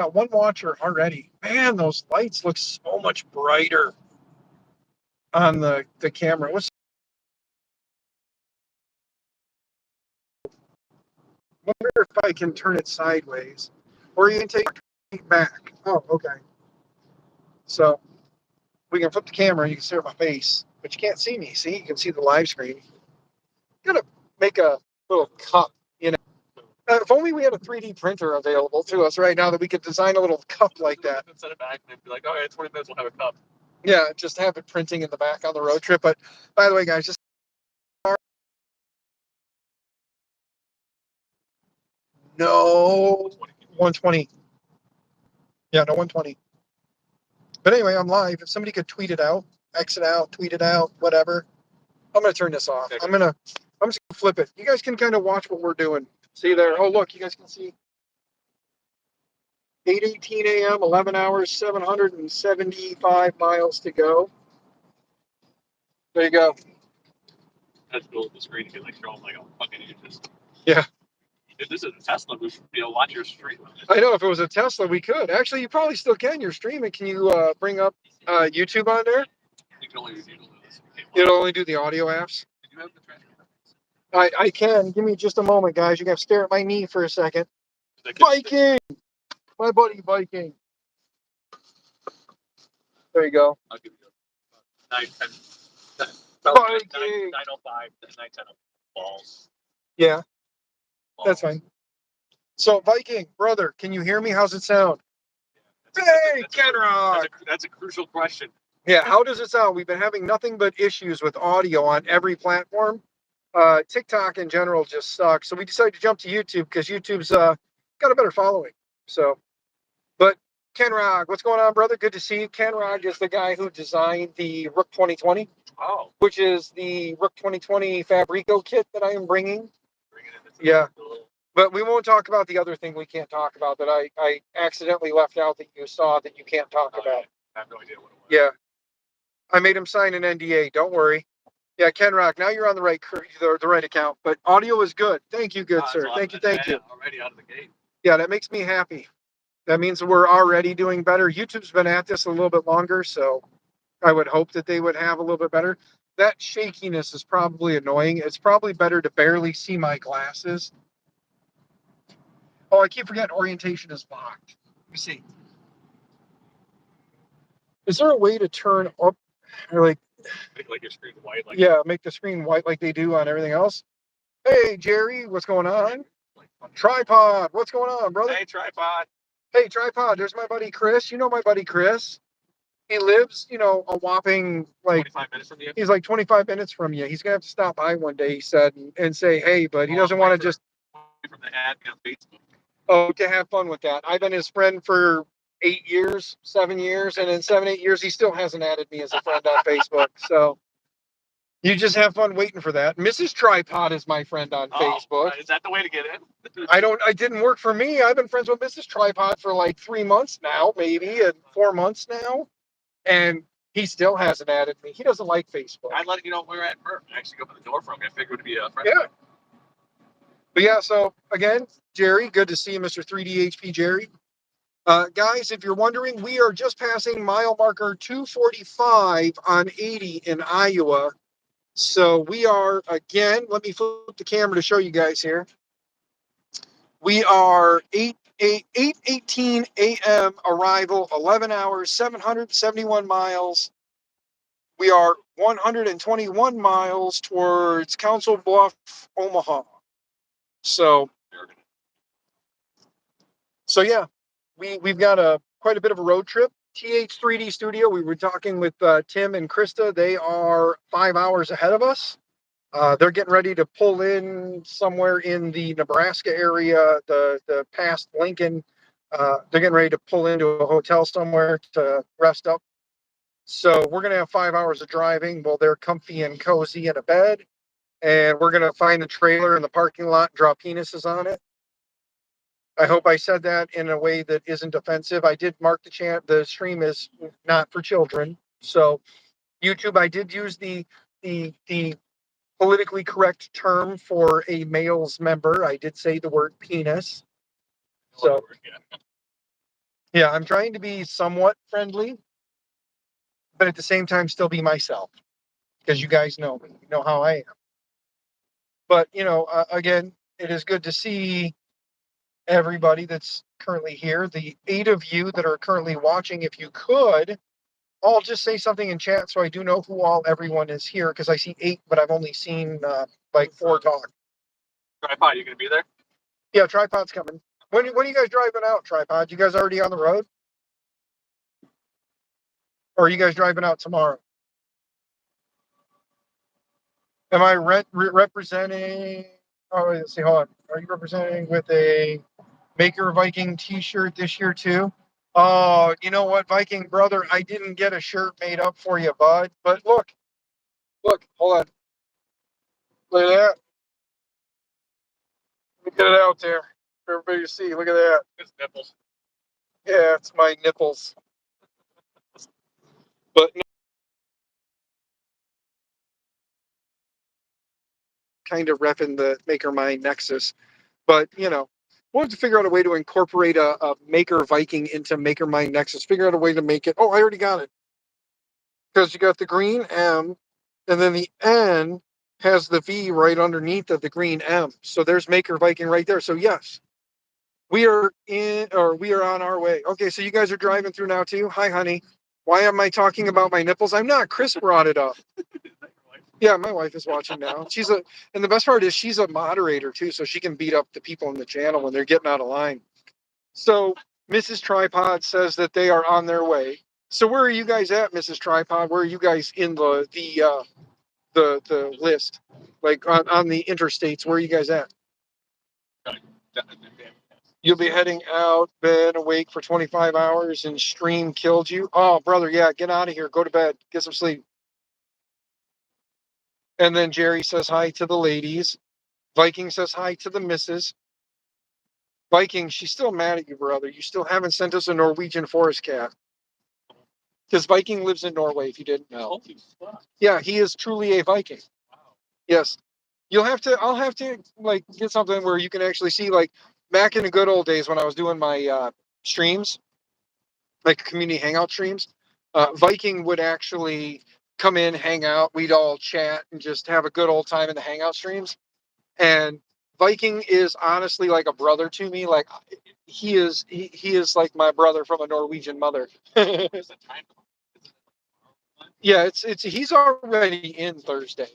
Got one watcher already. Man, those lights look so much brighter on the camera. Wonder if I can turn it sideways, or you can take it back. Oh, okay. So we can flip the camera. You can see my face, but you can't see me. See, you can see the live screen. Gonna make a little cup. If only we had a 3D printer available to us right now that we could design a little cup like that. Send it back and be like, oh, yeah, 20 minutes, we'll have a cup. Yeah, just have it printing in the back on the road trip. But by the way, guys, just no 120. Yeah, no 120. But anyway, I'm live. If somebody could tweet it out, exit out, tweet it out, whatever. I'm gonna turn this off. I'm just gonna flip it. You guys can kind of watch what we're doing. See there? Oh, look, you guys can see 8:18 a.m., 11 hours, 775 miles to go. There you go. That's cool with the screen. You can like show them like, oh, fucking you just. Yeah. If this is a Tesla, we should be able to watch your stream. I know if it was a Tesla, we could. Actually, you probably still can. You're streaming. Can you bring up YouTube on there? You can only listen. It'll only do the audio apps. Did you have the transcript? I can. Give me just a moment, guys. You got to stare at my knee for a second. Viking! My buddy Viking. There you go. I'll give you 9:10. Viking! 9:05 to 9:10 balls. Yeah, that's fine. So, Viking, brother, can you hear me? How's it sound? Hey, Kenrock! That's a crucial question. Yeah, how does it sound? We've been having nothing but issues with audio on every platform. TikTok in general just sucks. So we decided to jump to YouTube because YouTube's got a better following. So, but Kenrog, what's going on, brother? Good to see you. Kenrog is the guy who designed the Rook 2020, which is the Rook 2020 Fabrico kit that I am bringing. Yeah, but we won't talk about the other thing we can't talk about that I accidentally left out that you saw that you can't talk about. I have no idea what it was. Yeah, I made him sign an NDA. Don't worry. Yeah, Kenrock, now you're on the right account, but audio is good. Thank you, good sir. Thank you. Already out of the gate. Yeah, that makes me happy. That means we're already doing better. YouTube's been at this a little bit longer, so I would hope that they would have a little bit better. That shakiness is probably annoying. It's probably better to barely see my glasses. Oh, I keep forgetting orientation is locked. Let me see. Is there a way to turn up or make your screen white? Make the screen white like they do on everything else? Hey, Jerry, what's going on? Tripod, what's going on, brother? Hey, Tripod. Hey, Tripod, there's my buddy Chris. You know my buddy Chris. He lives, a whopping, 25 minutes from you? He's like 25 minutes from you. He's going to have to stop by one day, he said, and say, hey, but he doesn't want to just... From the ad on Facebook. Oh, to have fun with that. I've been his friend for 8 years, 7 years, and in 7, 8 years, he still hasn't added me as a friend on Facebook. So you just have fun waiting for that. Mrs. Tripod is my friend on Facebook. Is that the way to get in? It didn't work for me. I've been friends with Mrs. Tripod for like 3 months now, maybe, and 4 months now. And he still hasn't added me. He doesn't like Facebook. I'd let you know where at first. Actually go to the door for him. I figured it would be a friend. Yeah. But yeah, so again, Jerry, good to see you, Mr. 3DHP Jerry. Guys, if you're wondering, we are just passing mile marker 245 on 80 in Iowa. So we are, again, let me flip the camera to show you guys here. We are 8:18 a.m. arrival, 11 hours, 771 miles. We are 121 miles towards Council Bluff, Omaha. So yeah, we've got quite a bit of a road trip. TH3D Studio, we were talking with Tim and Krista. They are 5 hours ahead of us. They're getting ready to pull in somewhere in the Nebraska area, the past Lincoln. They're getting ready to pull into a hotel somewhere to rest up. So we're going to have 5 hours of driving while they're comfy and cozy in a bed. And we're going to find the trailer in the parking lot and draw penises on it. I hope I said that in a way that isn't offensive. I did mark the stream is not for children. So YouTube, I did use the politically correct term for a male's member. I did say the word penis. So Yeah, I'm trying to be somewhat friendly, but at the same time still be myself because you guys know me, you know how I am. But again, it is good to see everybody that's currently here. The 8 of you that are currently watching, if you could, all just say something in chat so I do know who all everyone is here because I see 8, but I've only seen like 4 talk. Tripod, you gonna be there? Yeah, Tripod's coming. When are you guys driving out, Tripod? You guys already on the road? Or are you guys driving out tomorrow? Am I representing? Oh, let's see. Hold on. Are you representing with a Maker Viking T-shirt this year too? Oh, you know what, Viking brother? I didn't get a shirt made up for you, bud. But look. Hold on. Look at that. Let me get it out there for everybody to see. Look at that. It's nipples. Yeah, it's my nipples. But kind of repping the Maker Mind Nexus. But wanted to figure out a way to incorporate a Maker Viking into Maker Mind Nexus. Figure out a way to make it. Oh, I already got it. Because you got the green M, and then the N has the V right underneath of the green M. So there's Maker Viking right there. So yes, we are on our way. Okay, so you guys are driving through now too. Hi, honey. Why am I talking about my nipples? I'm not. Chris brought it up. Yeah, my wife is watching now. And the best part is she's a moderator too, so she can beat up the people in the channel when they're getting out of line. So Mrs. Tripod says that they are on their way. So where are you guys at, Mrs. Tripod? Where are you guys in the list? Like on the interstates, where are you guys at? You'll be heading out, been awake for 25 hours and stream killed you. Oh, brother, yeah, get out of here. Go to bed. Get some sleep. And then Jerry says hi to the ladies. Viking says hi to the missus. Viking, she's still mad at you, brother. You still haven't sent us a Norwegian forest cat. Because Viking lives in Norway, if you didn't know. Yeah, he is truly a Viking. Yes. I'll have to like get something where you can actually see, like back in the good old days when I was doing my streams, like community hangout streams, Viking would actually come in, hang out, we'd all chat and just have a good old time in the hangout streams. And Viking is honestly like a brother to me. Like he is like my brother from a Norwegian mother. Yeah, it's he's already in Thursday.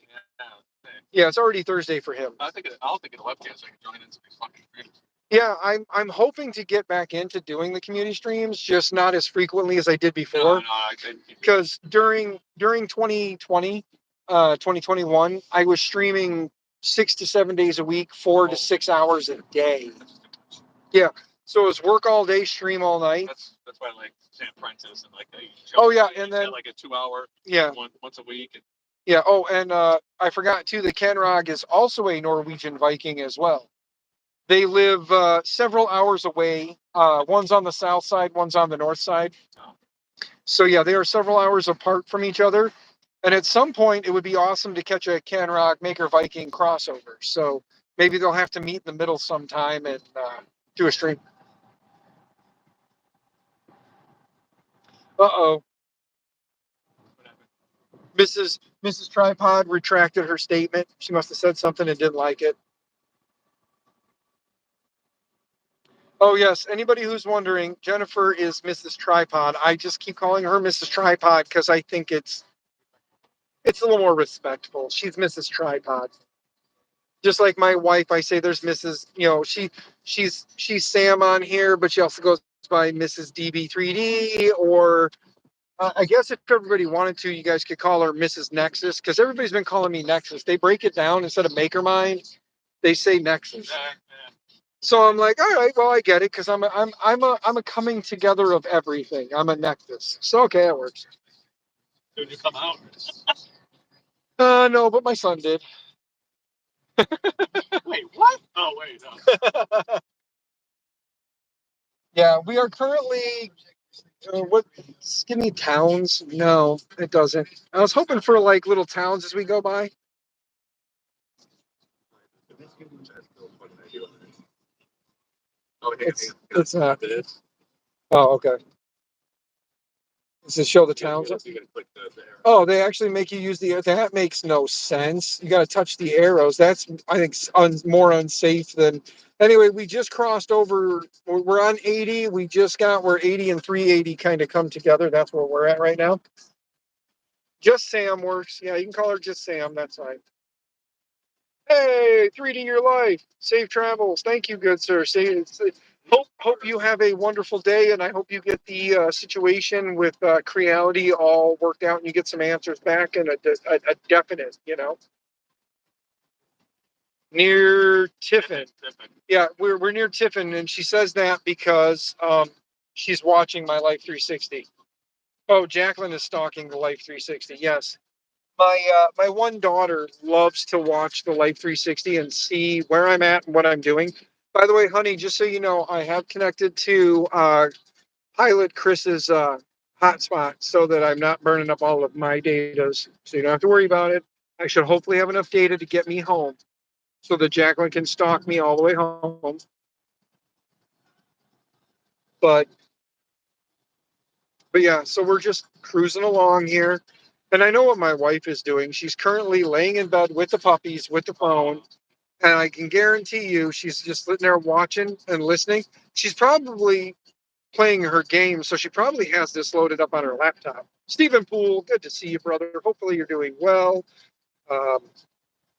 Yeah, it's already Thursday for him. I'll think of the webcam so I can join in some of these fucking streams. Yeah, I'm hoping to get back into doing the community streams, just not as frequently as I did before. Because during 2020, 2021, I was streaming 6 to 7 days a week, 4 to 6 hours a day. Yeah, so it was work all day, stream all night. That's why I like San Francisco and like they. Oh yeah, and then like a 2 hour. Yeah. Once a week. And, yeah. Oh, and I forgot too. The Kenrog is also a Norwegian Viking as well. They live several hours away. One's on the south side, one's on the north side. So yeah, they are several hours apart from each other. And at some point, it would be awesome to catch a Kenrog Maker Viking crossover. So maybe they'll have to meet in the middle sometime and do a stream. Uh-oh. Mrs. Tripod retracted her statement. She must have said something and didn't like it. Oh, yes. Anybody who's wondering, Jennifer is Mrs. Tripod. I just keep calling her Mrs. Tripod because I think it's a little more respectful. She's Mrs. Tripod. Just like my wife, I say there's Mrs. She's Sam on here, but she also goes by Mrs. DB3D. Or I guess if everybody wanted to, you guys could call her Mrs. Nexus because everybody's been calling me Nexus. They break it down instead of Makermind. They say Nexus. So I'm like, all right, well, I get it because I'm a coming together of everything. I'm a Nexus. So okay, it works. Did you come out? No, but my son did. Wait, what? Oh, wait, no. Yeah, we are currently. What? Does it give me towns? No, it doesn't. I was hoping for like little towns as we go by. It's not. Oh, okay. Does it show the towns? You gotta click the arrow. Oh, they actually make you use the. That makes no sense. You got to touch the arrows. That's, I think, more unsafe than. Anyway, we just crossed over. We're on 80. We just got where 80 and 380 kind of come together. That's where we're at right now. Just Sam works. Yeah, you can call her just Sam. That's fine. Hey, 3D your life. Safe travels. Thank you, good sir. Hope you have a wonderful day, and I hope you get the situation with Creality all worked out, and you get some answers back and a definite, near Tiffin. Yeah, we're near Tiffin, and she says that because she's watching my Life 360. Oh, Jacqueline is stalking the Life 360. Yes. My one daughter loves to watch the Life 360 and see where I'm at and what I'm doing. By the way, honey, just so you know, I have connected to Pilot Chris's hotspot so that I'm not burning up all of my data. So you don't have to worry about it. I should hopefully have enough data to get me home so that Jacqueline can stalk me all the way home. But yeah, so we're just cruising along here. And I know what my wife is doing. She's currently laying in bed with the puppies, with the phone. And I can guarantee you, she's just sitting there watching and listening. She's probably playing her game, so she probably has this loaded up on her laptop. Stephen Poole, good to see you, brother. Hopefully you're doing well. Um,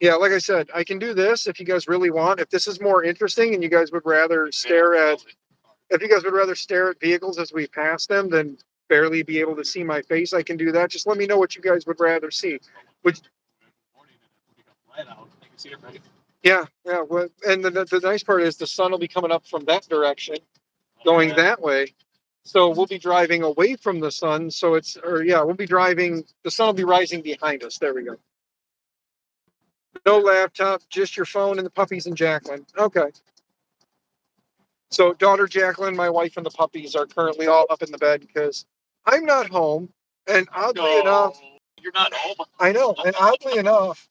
yeah, like I said, I can do this if you guys really want. If this is more interesting and you guys would rather stare at, if you guys would rather stare at vehicles as we pass them than barely be able to see my face, I can do that. Just let me know what you guys would rather see. Would Yeah, yeah. Well, and the nice part is the sun will be coming up from that direction, going that way. So we'll be driving away from the sun. So we'll be driving. The sun will be rising behind us. There we go. No laptop, just your phone and the puppies and Jacqueline. Okay. So daughter Jacqueline, my wife, and the puppies are currently all up in the bed because I'm not home. And oddly enough, you're not home. I know. And oddly enough,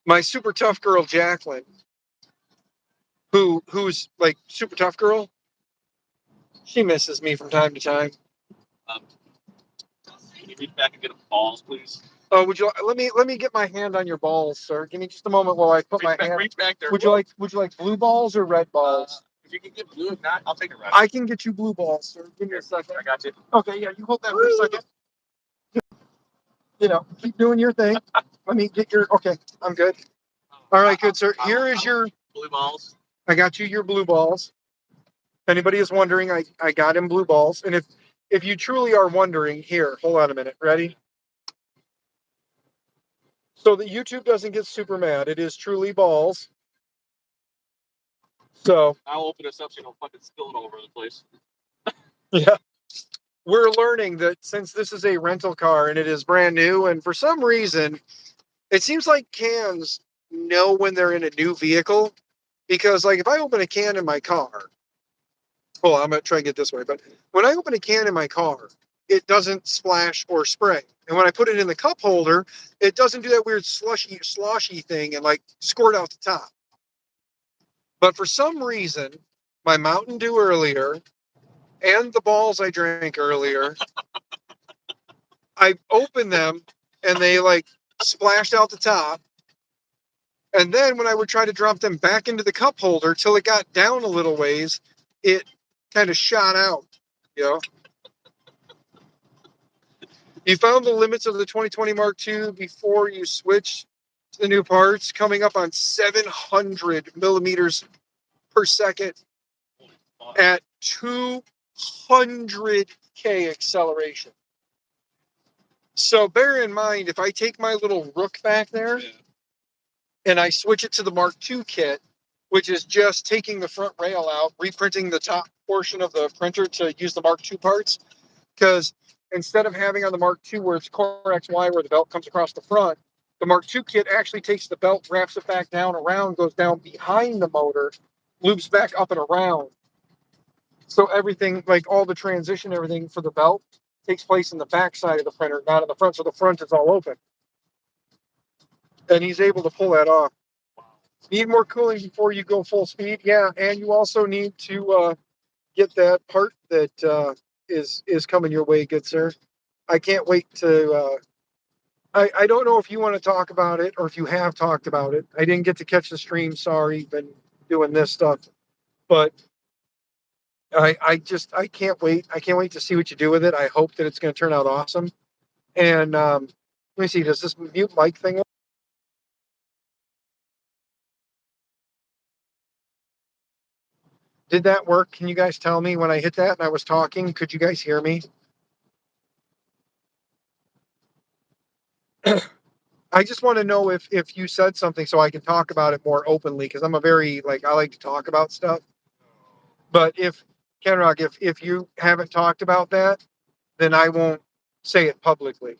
my super tough girl Jacqueline, who's like super tough girl, she misses me from time to time. Um, can you reach back and get them balls, please? Oh, would you let me get my hand on your balls, sir? Give me just a moment while I put my hand. Reach back there. Would you like blue balls or red balls? If you can get blue, if not, I'll take a red. I can get you blue balls, sir. Give me a second. I got you. Okay, yeah, you hold that for a second. Keep doing your thing. Let me get your. Okay, I'm good. All right, good sir. Here is your blue balls. I got you your blue balls. If anybody is wondering, I got him blue balls. And if you truly are wondering, here, hold on a minute. Ready? So that YouTube doesn't get super mad, it is truly balls. So I'll open this up so you don't fucking spill it all over the place. yeah, we're learning that since this is a rental car and it is brand new, and for some reason, it seems like cans know when they're in a new vehicle. Because like if I open a can in my car, well, I'm gonna try and get this way, but when I open a can in my car, it doesn't splash or spray. And when I put it in the cup holder, it doesn't do that weird sloshy thing and like squirt out the top. But for some reason, my Mountain Dew earlier and the balls I drank earlier, I opened them and they like splashed out the top. And then when I would try to drop them back into the cup holder till it got down a little ways, it kind of shot out. You know, you found the limits of the 2020 Mark II before you switch to the new parts, coming up on 700 millimeters per second at 200K acceleration. So bear in mind, if I take my little Rook back there and I switch it to the Mark II kit, which is just taking the front rail out, reprinting the top portion of the printer to use the Mark II parts, because instead of having on the Mark II where it's Core XY where the belt comes across the front, the Mark II kit actually takes the belt, wraps it back down around, goes down behind the motor, loops back up and around. So everything, like all the transition, everything for the belt takes place in the back side of the printer, not in the front. So the front is all open. And he's able to pull that off. Need more cooling before you go full speed? Yeah, and you also need to get that part that is coming your way, good sir. I can't wait to. I don't know if you want to talk about it or if you have talked about it. I didn't get to catch the stream. Sorry, been doing this stuff, but I can't wait. I can't wait to see what you do with it. I hope that it's going to turn out awesome. And let me see. Does this mute mic thing? Did that work? Can you guys tell me when I hit that and I was talking? Could you guys hear me? I just want to know if you said something so I can talk about it more openly because I'm a very like I like to talk about stuff. But if Kenrock, if you haven't talked about that, then I won't say it publicly.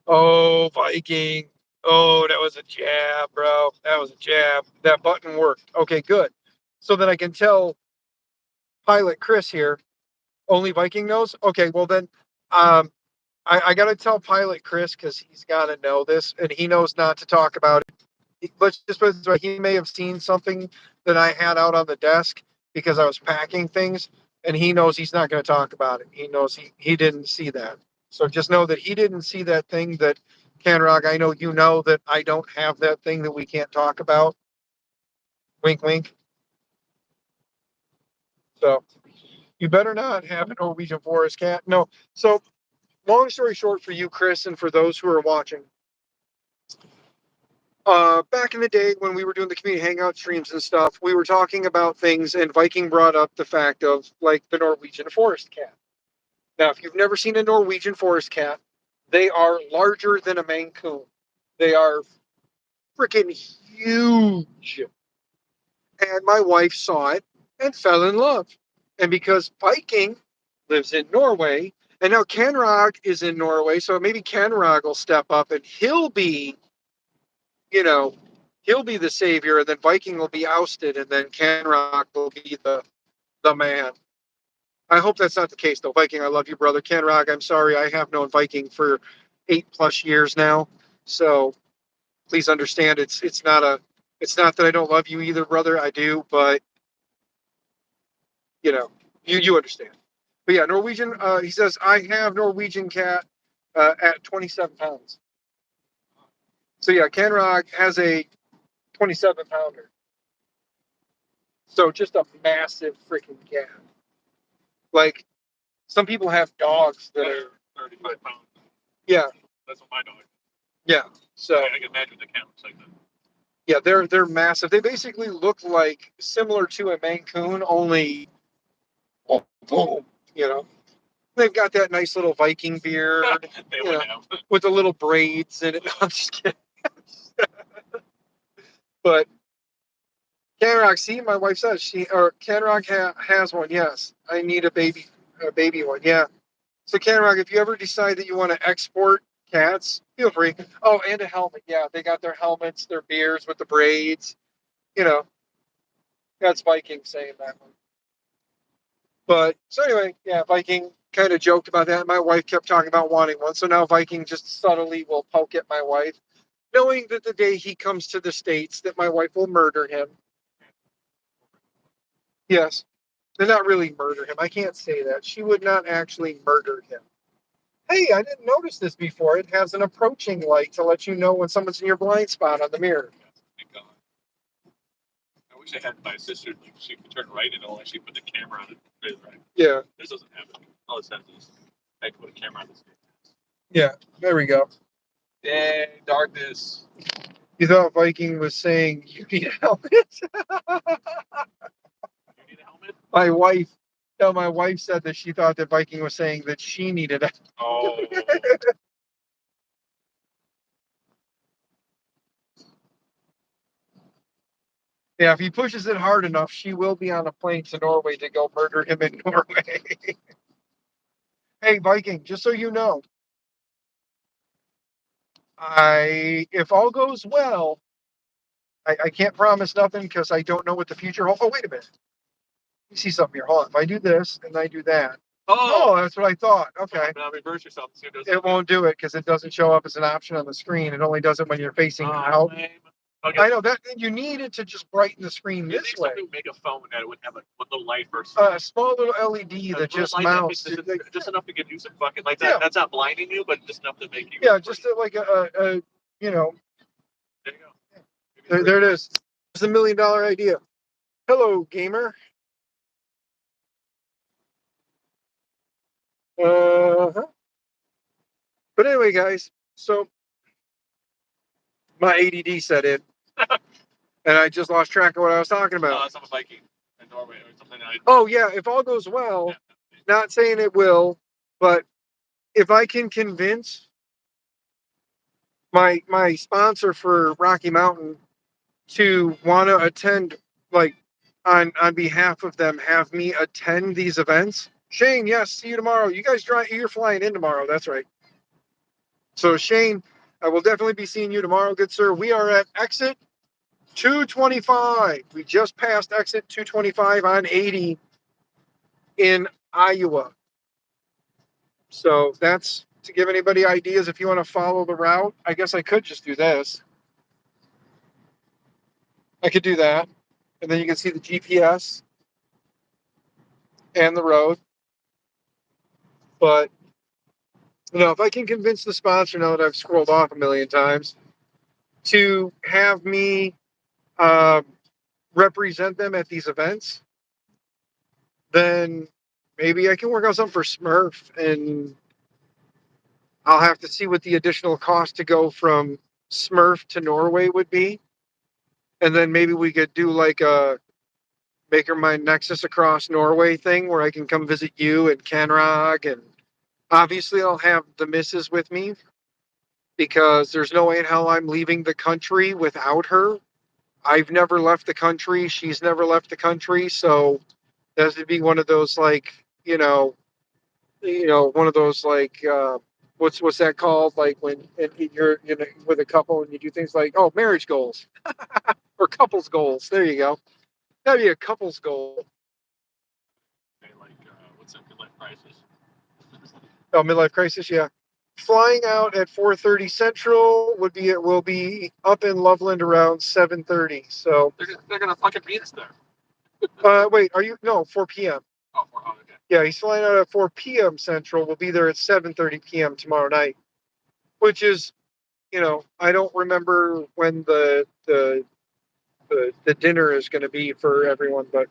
Oh, Viking. Oh, that was a jab, bro. That was a jab. That button worked. Okay, good. So then I can tell Pilot Chris here. Only Viking knows. Okay, well then, um, I got to tell Pilot Chris because he's got to know this, and he knows not to talk about it. Let's just put it this way: he may have seen something that I had out on the desk because I was packing things, and he knows he's not going to talk about it. He knows he didn't see that. So just know that he didn't see that thing that Canrog. I know you know that I don't have that thing that we can't talk about. Wink, wink. So you better not have a Norwegian forest cat. No. So long story short for you, Chris, and for those who are watching, back in the day when we were doing the community hangout streams and stuff, we were talking about things, and Viking brought up the fact of like the Norwegian forest cat. Now, if you've never seen a Norwegian forest cat, they are larger than a Maine Coon. They are freaking huge. And my wife saw it and fell in love. And because Viking lives in Norway, and now Kenrog is in Norway, so maybe Kenrog will step up and he'll be, you know, he'll be the savior, and then Viking will be ousted, and then Kenrog will be the man. I hope that's not the case, though. Viking, I love you, brother. Kenrog, I'm sorry, I have known Viking for 8+ years now, so please understand it's not that I don't love you either, brother. I do, but you understand. But yeah, Norwegian. He says I have Norwegian cat at 27 pounds. So yeah, Kenrog has a 27 pounder. So just a massive freaking cat. Like some people have dogs that are 35 pounds. Yeah. That's what my dog. Yeah. So I can imagine the cat looks like that. Yeah, they're massive. They basically look like similar to a Maine Coon, only boom, you know. They've got that nice little Viking beard, with the little braids in it. No, I'm just kidding. But Canrock, see, my wife says Canrock has one. Yes, I need a baby one. Yeah. So Canrock, if you ever decide that you want to export cats, feel free. Oh, and a helmet. Yeah, they got their helmets, their beards with the braids. You know, that's Viking saying that one. But so anyway, yeah, Viking kind of joked about that. My wife kept talking about wanting one. So now Viking just subtly will poke at my wife, knowing that the day he comes to the States that my wife will murder him. Yes. They're not really murder him. I can't say that. She would not actually murder him. Hey, I didn't notice this before. It has an approaching light to let you know when someone's in your blind spot on the mirror. Thank God. I wish I had my sister. Like, she could turn right and it'll actually put the camera on it. Right. Yeah. This doesn't happen. All this happens is I can put a camera on this. Yeah. There we go. Dang, darkness. You thought Viking was saying you need a helmet? You need a helmet? My wife said that she thought that Viking was saying that she needed a. Oh. Yeah, if he pushes it hard enough, she will be on a plane to Norway to go murder him in Norway. Hey, Viking, just so you know, if all goes well, I can't promise nothing because I don't know what the future holds. Oh, wait a minute. You see something here. Hold on. If I do this and I do that. Oh, that's what I thought. Okay. Now reverse yourself. It won't do it because it doesn't show up as an option on the screen. It only does it when you're facing out. Lame. Okay. I know that you needed to just brighten the screen You this think way. somebody would make a phone that would have a little light or A small little LED that just mounts. just enough to give you some fucking like that. Yeah. That's not blinding you, but just enough to make you. Yeah, just like a you know. There you go. There it is. It's $1 million idea. Hello, gamer. Uh-huh. But anyway, guys, so my ADD set in, and I just lost track of what I was talking about. Some biking in Norway or something. Oh yeah, if all goes well, not saying it will, but if I can convince my sponsor for Rocky Mountain to want to attend, like on behalf of them, have me attend these events. Shane, yes, see you tomorrow. You guys you're flying in tomorrow. That's right. So Shane, I will definitely be seeing you tomorrow, good sir. We are at exit 225. We just passed exit 225 on 80 in Iowa. So that's to give anybody ideas if you want to follow the route. I guess I could just do this. I could do that. And then you can see the GPS and the road. But if I can convince the sponsor, now that I've scrolled off a million times, to have me represent them at these events, then maybe I can work on something for Smurf, and I'll have to see what the additional cost to go from Smurf to Norway would be. And then maybe we could do like a Maker My Nexus across Norway thing where I can come visit you and Kenrog. And obviously I'll have the missus with me because there's no way in hell I'm leaving the country without her. I've never left the country. She's never left the country. So that would be one of those like, one of those like what's that called? Like when you're with a couple and you do things like marriage goals or couples goals. There you go. That'd be a couples goal. Like what's that? Midlife crisis. Oh, midlife crisis. Yeah. Flying out at 4:30 Central will be up in Loveland around 7:30. So they're gonna fucking beat us there. wait, are you? No, 4 p.m. Oh, okay. Yeah, he's flying out at 4 p.m. Central. We'll be there at 7:30 p.m. tomorrow night, which is, I don't remember when the dinner is going to be for everyone, but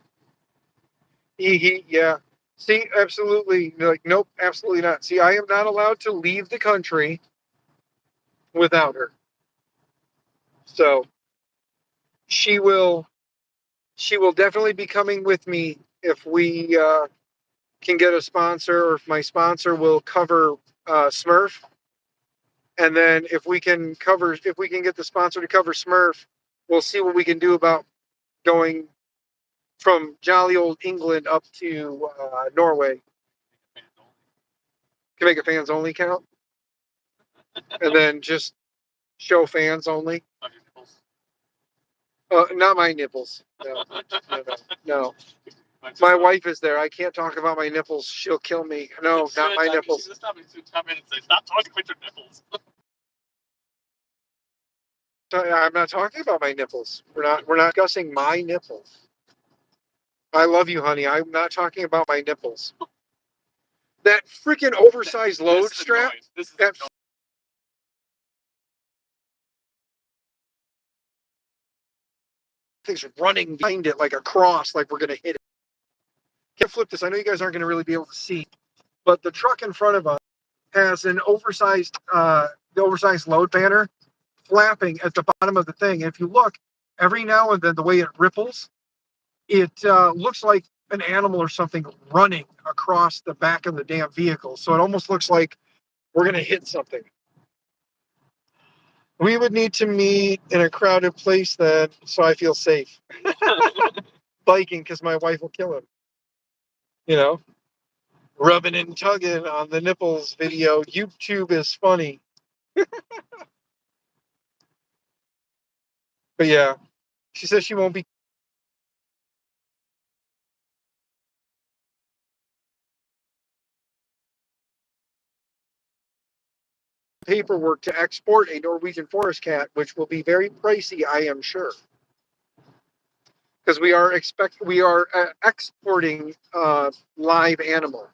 yeah. See, absolutely, like, nope, absolutely not. See, I am not allowed to leave the country without her. So she will definitely be coming with me if we can get a sponsor, or if my sponsor will cover Smurf. And then if we can get the sponsor to cover Smurf, we'll see what we can do about going from jolly old England up to Norway. Can make a fans only count, and then just show fans only. Not my nipples. No, no. My wife is there. I can't talk about my nipples. She'll kill me. No, not my nipples. Stop talking about your nipples. I'm not talking about my nipples. We're not discussing my nipples. I love you, honey. I'm not talking about my nipples. That freaking oversized load strap. That thing's running behind it like a cross, like we're gonna hit it. Can't flip this. I know you guys aren't gonna really be able to see, but the truck in front of us has an oversized load banner flapping at the bottom of the thing. And if you look, every now and then the way it ripples, it looks like an animal or something running across the back of the damn vehicle. So it almost looks like we're going to hit something. We would need to meet in a crowded place then, so I feel safe. Biking, because my wife will kill him. Rubbing and tugging on the nipples video. YouTube is funny. But yeah, she says she won't be paperwork to export a Norwegian forest cat, which will be very pricey, I am sure. Because we are exporting live animal.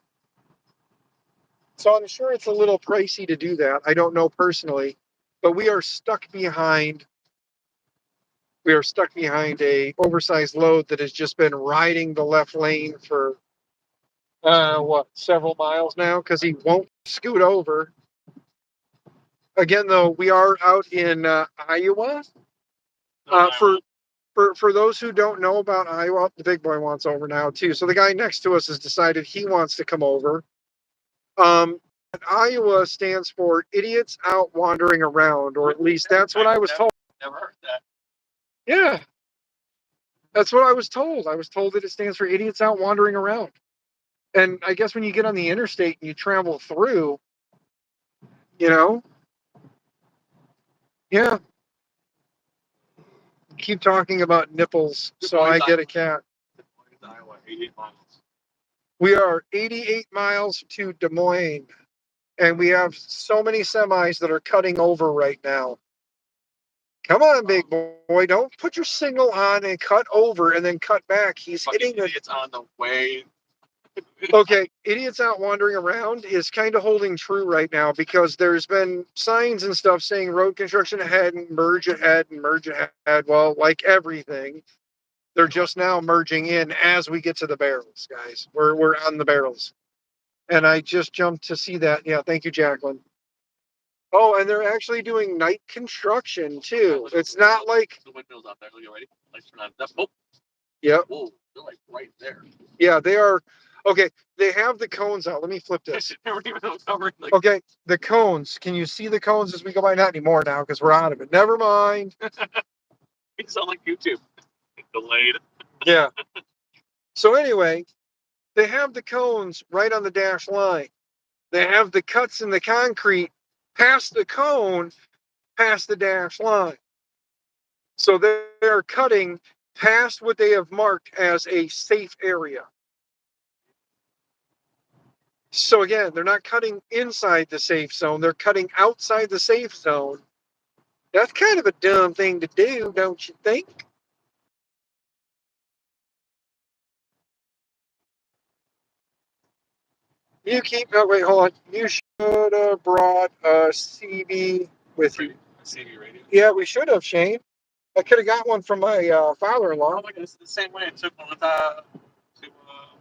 So I'm sure it's a little pricey to do that. I don't know personally, but we are stuck behind a oversized load that has just been riding the left lane for several miles now because he won't scoot over. Again, though, we are out in Iowa. For those who don't know about Iowa, the big boy wants over now too. So the guy next to us has decided he wants to come over. Iowa stands for idiots out wandering around, or at least that's what I was told. Never heard that. Yeah, that's what I was told. I was told that it stands for idiots out wandering around. And I guess when you get on the interstate and you travel through, you know, yeah, keep talking about nipples, so I get a cat. Iowa, 88 miles. We are 88 miles to Des Moines, and we have so many semis that are cutting over right now. Come on, big boy, don't put your signal on and cut over and then cut back. He's hitting the... It's on the way. Okay, idiots out wandering around is kind of holding true right now because there's been signs and stuff saying road construction ahead and merge ahead and merge ahead. Well, like everything, they're just now merging in as we get to the barrels, guys. We're on the barrels. And I just jumped to see that. Yeah, thank you, Jacqueline. Oh, and they're actually doing night construction too. It's not like the windmills out there. Look, ready? Lights turn on. That's oh. Yep. Whoa, they're like right there. Yeah, they are. Okay, they have the cones out. Let me flip this. Okay, the cones. Can you see the cones as we go by? Not anymore now because we're out of it. Never mind. You sound like YouTube. Delayed. Yeah. So anyway, they have the cones right on the dash line. They have the cuts in the concrete past the cone, past the dash line. So they're cutting past what they have marked as a safe area. So again, they're not cutting inside the safe zone, they're cutting outside the safe zone. That's kind of a dumb thing to do, don't you think? You keep, oh wait, hold on. You should have brought a CB with you. CB radio? Yeah, we should have, Shane. I could have got one from my father-in-law. Oh my goodness, the same way I took one with,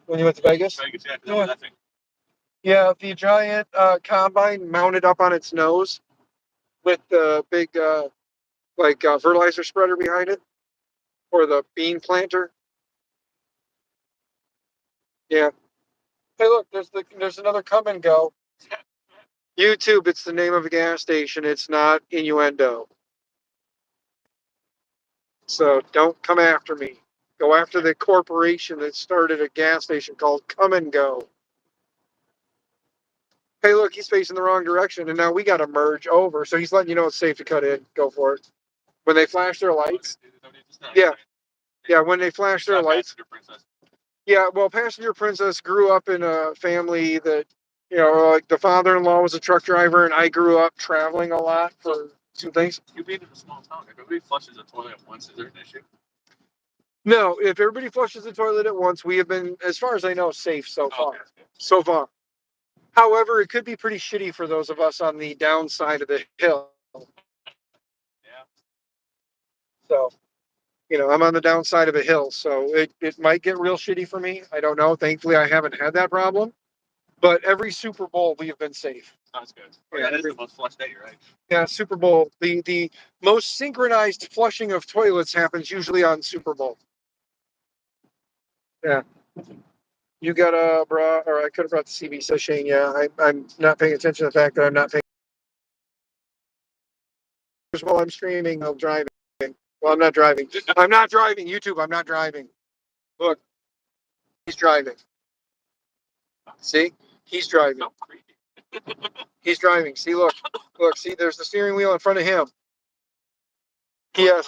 when you went to Vegas? Yeah. That thing. Yeah, the giant combine mounted up on its nose with the big fertilizer spreader behind it, or the bean planter. Yeah. Hey, look, there's another come and go. YouTube, it's the name of a gas station. It's not innuendo. So don't come after me. Go after the corporation that started a gas station called Come and Go. Hey, look, he's facing the wrong direction, and now we got to merge over. So he's letting you know it's safe to cut in. Go for it. When they flash their lights. Yeah. Yeah, when they flash their lights. Yeah, well, Passenger Princess grew up in a family that, like the father-in-law was a truck driver, and I grew up traveling a lot for some things. You being in a small town, if everybody flushes the toilet at once, is there an issue? No, if everybody flushes the toilet at once, we have been, as far as I know, safe so far. Okay. So far. However, it could be pretty shitty for those of us on the downside of the hill. Yeah. So, I'm on the downside of a hill, so it might get real shitty for me. I don't know. Thankfully, I haven't had that problem. But every Super Bowl, we have been safe. That's good. Yeah, that is the most flushed day, you're right. Yeah, Super Bowl. The most synchronized flushing of toilets happens usually on Super Bowl. Yeah. You got a bra, or I could have brought the CB, says Shane. Yeah, I'm not paying attention to the fact that I'm not paying. While I'm streaming, I'm driving. Well, I'm not driving. I'm not driving. YouTube, I'm not driving. Look, he's driving. See? He's driving. So creepy. He's driving. See, look. See, there's the steering wheel in front of him. P.S.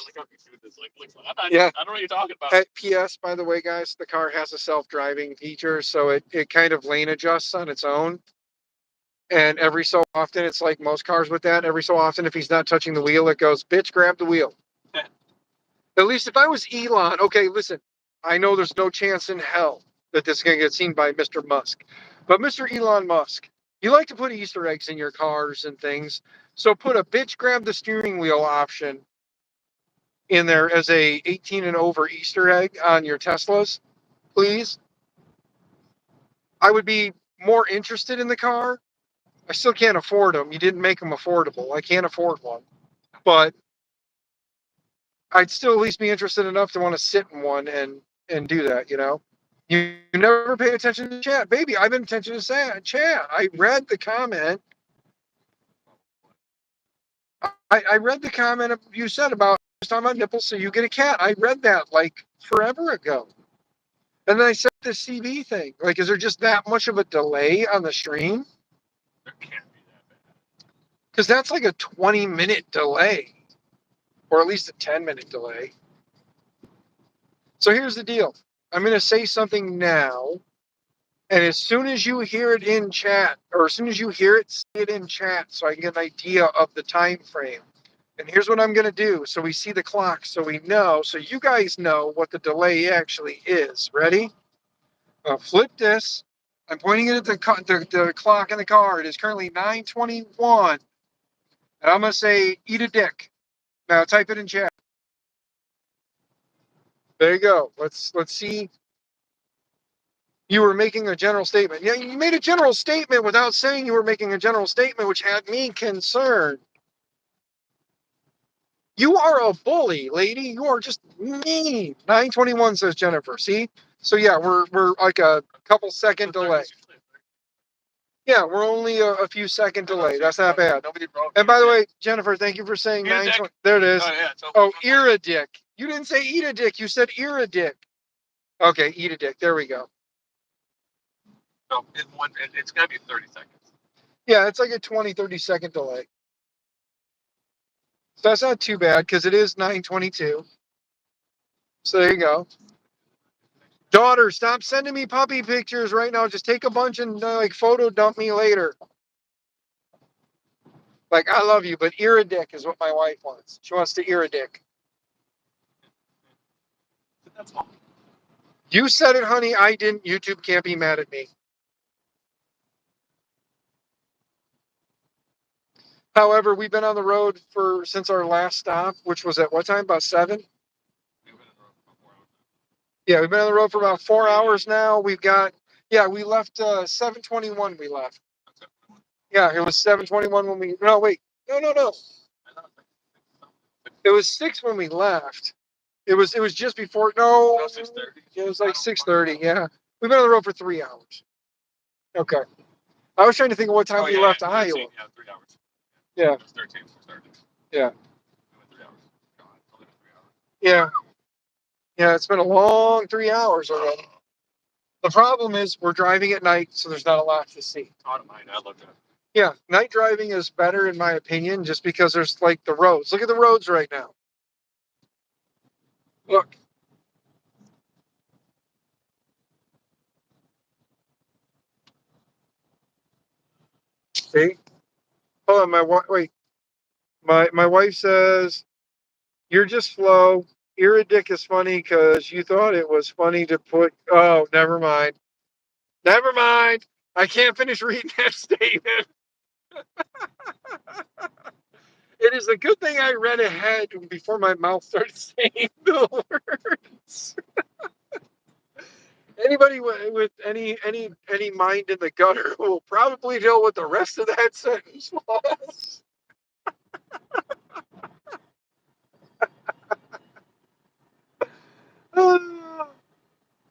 Yeah. I don't know what you're talking about. P.S. By the way, guys, the car has a self-driving feature, so it kind of lane adjusts on its own. And every so often, it's like most cars with that. Every so often, if he's not touching the wheel, it goes, bitch, grab the wheel. At least if I was Elon, okay, listen, I know there's no chance in hell that this is going to get seen by Mr. Musk. But Mr. Elon Musk, you like to put Easter eggs in your cars and things. So put a bitch grab the steering wheel option in there as a 18 and over Easter egg on your Teslas, please. I would be more interested in the car. I still can't afford them. You didn't make them affordable. I can't afford one. But I'd still at least be interested enough to want to sit in one and do that, you know? You never pay attention to chat. Baby, I've been attention to chat. I read the comment. I read the comment you said about talking about nipples, so you get a cat. I read that like forever ago. And then I said the CV thing. Like, is there just that much of a delay on the stream? There can't be that bad. Because that's like a 20-minute delay, or at least a 10-minute delay. So here's the deal. I'm going to say something now, and as soon as you hear it in chat, or as soon as you hear it, say it in chat so I can get an idea of the time frame. And here's what I'm going to do so we see the clock, so we know, so you guys know what the delay actually is. Ready? I'll flip this. I'm pointing it at the clock in the car. It is currently 9:21. And I'm going to say, eat a dick. Now type it in chat. There you go. Let's see. You were making a general statement. Yeah, you made a general statement without saying you were making a general statement, which had me concerned. You are a bully, lady. You are just mean. 9:21 says Jennifer. See? So yeah, we're like a couple second delay. Yeah, we're only a few second delay. That's not bad. Nobody broke. And by the way, Jennifer, thank you for saying 9:20. There it is. Oh, yeah, Oh, ear a dick. You didn't say eat a dick. You said ear a dick. Okay, eat a dick. There we go. So it's got to be 30 seconds. Yeah, it's like a 20, 30 second delay. So that's not too bad because it is 9:22. So there you go. Daughter, stop sending me puppy pictures right now. Just take a bunch and like photo dump me later. Like, I love you, but ear a dick is what my wife wants. She wants to ear a dick. That's all. You said it, honey. I didn't. YouTube can't be mad at me. However, we've been on the road since our last stop, which was at what time? About 7? Yeah, we've been on the road for about 4 hours now. We left 7:21 we left. Yeah, it was 7:21 when we, no, wait. No. It was 6 when we left. It was just before, no. 6:30. It was like 6:30, yeah. We've been on the road for 3 hours. Okay. I was trying to think of what time we left Iowa. 13, yeah, 3 hours. Yeah. It was 13 before starting. Yeah. We went 3 hours. God, it's only been 3 hours. Yeah. Yeah, it's been a long 3 hours already. The problem is we're driving at night, so there's not a lot to see. I don't mind. I looked at it. Yeah, night driving is better in my opinion, just because there's like the roads. Look at the roads right now. Look. See? Hold on, my wife says you're just slow. Ear a dick is funny because you thought it was funny to put. Oh, never mind. Never mind. I can't finish reading that statement. It is a good thing I read ahead before my mouth started saying the words. Anybody with any mind in the gutter will probably know what the rest of that sentence was.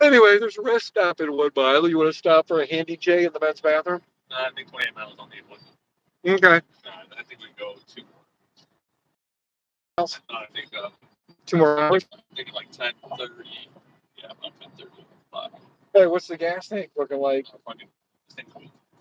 Anyway, there's a rest stop in 1 mile. You want to stop for a handy J in the men's bathroom? I think 28 miles on the one. Okay. I think we go 2 more. I think 2 more hours. I think like 10:30. Yeah, about 10:30. Hey, what's the gas tank looking like? Fucking.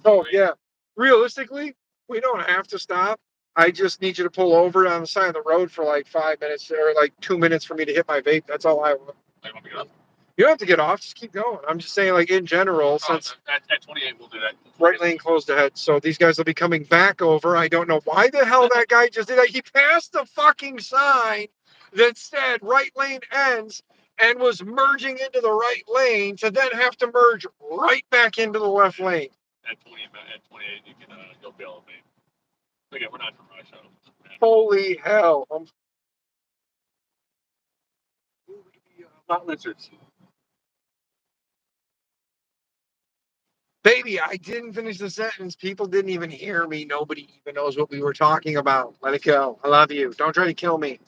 Oh yeah. Realistically, we don't have to stop. I just need you to pull over on the side of the road for like 5 minutes or like 2 minutes for me to hit my vape. That's all I want. I want to get up. You don't have to get off. Just keep going. I'm just saying, like, in general, Oh, since at 28, we'll do that. right lane closed ahead. So these guys will be coming back over. I don't know why the hell that guy just did that. He passed the fucking sign that said right lane ends and was merging into the right lane to then have to merge right back into the left lane. At 28, you can you'll be elevated. Again, we're not in a rush. Holy hell. Not lizards. Baby, I didn't finish the sentence. People didn't even hear me. Nobody even knows what we were talking about. Let it go. I love you. Don't try to kill me.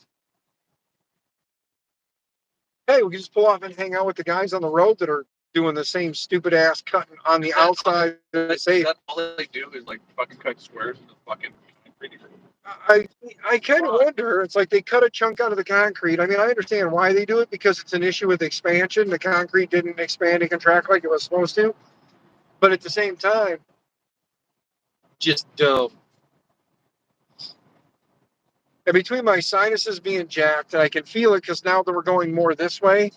Hey, we can just pull off and hang out with the guys on the road that are doing the same stupid ass cutting on the outside. That all they do is like fucking cut squares in the fucking concrete. I kind of wonder. It's like they cut a chunk out of the concrete. I mean, I understand why they do it because it's an issue with expansion. The concrete didn't expand and contract like it was supposed to. But at the same time, just dumb. And between my sinuses being jacked, and I can feel it because now that we're going more this way,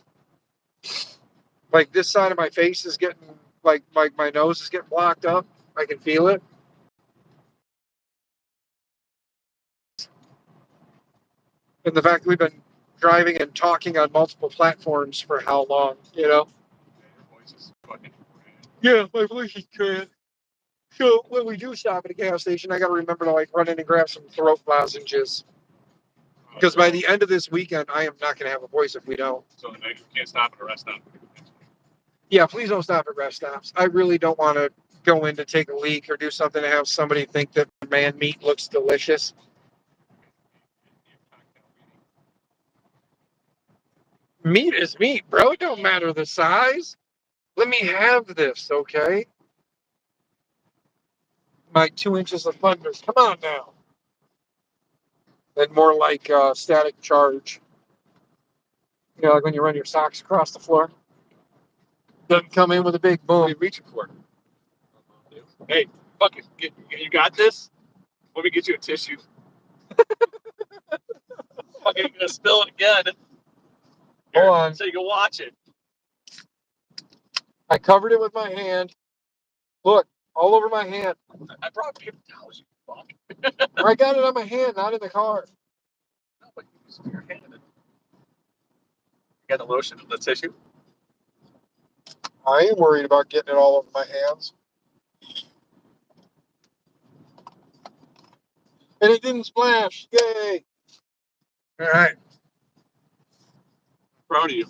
like this side of my face is getting like my nose is getting blocked up. I can feel it. And the fact that we've been driving and talking on multiple platforms for how long, you know? Your voice is fucking. Yeah, my voice is good. So when we do stop at a gas station, I got to remember to like run in and grab some throat lozenges because by the end of this weekend, I am not going to have a voice if we don't. So the next, you can't stop at a rest stop. Yeah, please don't stop at rest stops. I really don't want to go in to take a leak or do something to have somebody think that man meat looks delicious. Meat is meat, bro. It don't matter the size. Let me have this, okay? My 2 inches of thunders. Come on now. And more like static charge. You know, like when you run your socks across the floor. Doesn't come in with a big What are boom. you reaching for? Hey, fuck it. You got this? Let me get you a tissue. Fucking gonna spill it again. Hold on. So you can watch it. I covered it with my hand. Look, all over my hand. I brought paper towels, you fuck. I got it on my hand, not in the car. No, but you use your hand. You got the lotion and the tissue? I ain't worried about getting it all over my hands. And it didn't splash. Yay. All right. Proud of you.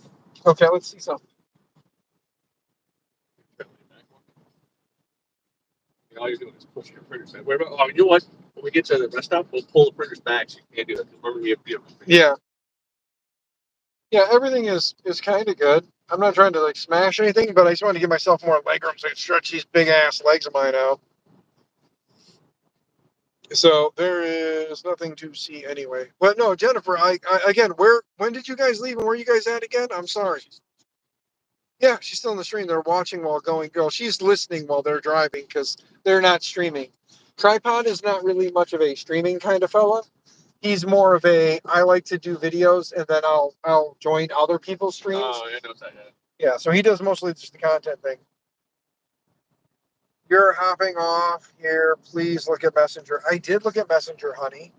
Okay, let's see something. All you're doing is pushing your printers back. Oh, you know what? When we get to the rest stop, we'll pull the printers back so you can't do that. Remember, we have Yeah. Yeah, everything is kind of good. I'm not trying to like smash anything, but I just want to give myself more leg room so I can stretch these big ass legs of mine out. So there is nothing to see anyway. But no, Jennifer, I again, when did you guys leave and where are you guys at again? I'm sorry. Yeah, she's still in the stream. They're watching while going. Girl, she's listening while they're driving because they're not streaming. Tripod is not really much of a streaming kind of fella. He's more of a I like to do videos and then I'll join other people's streams. Oh, yeah, I know that. Yeah, so he does mostly just the content thing. You're hopping off here. Please look at Messenger. I did look at Messenger, honey.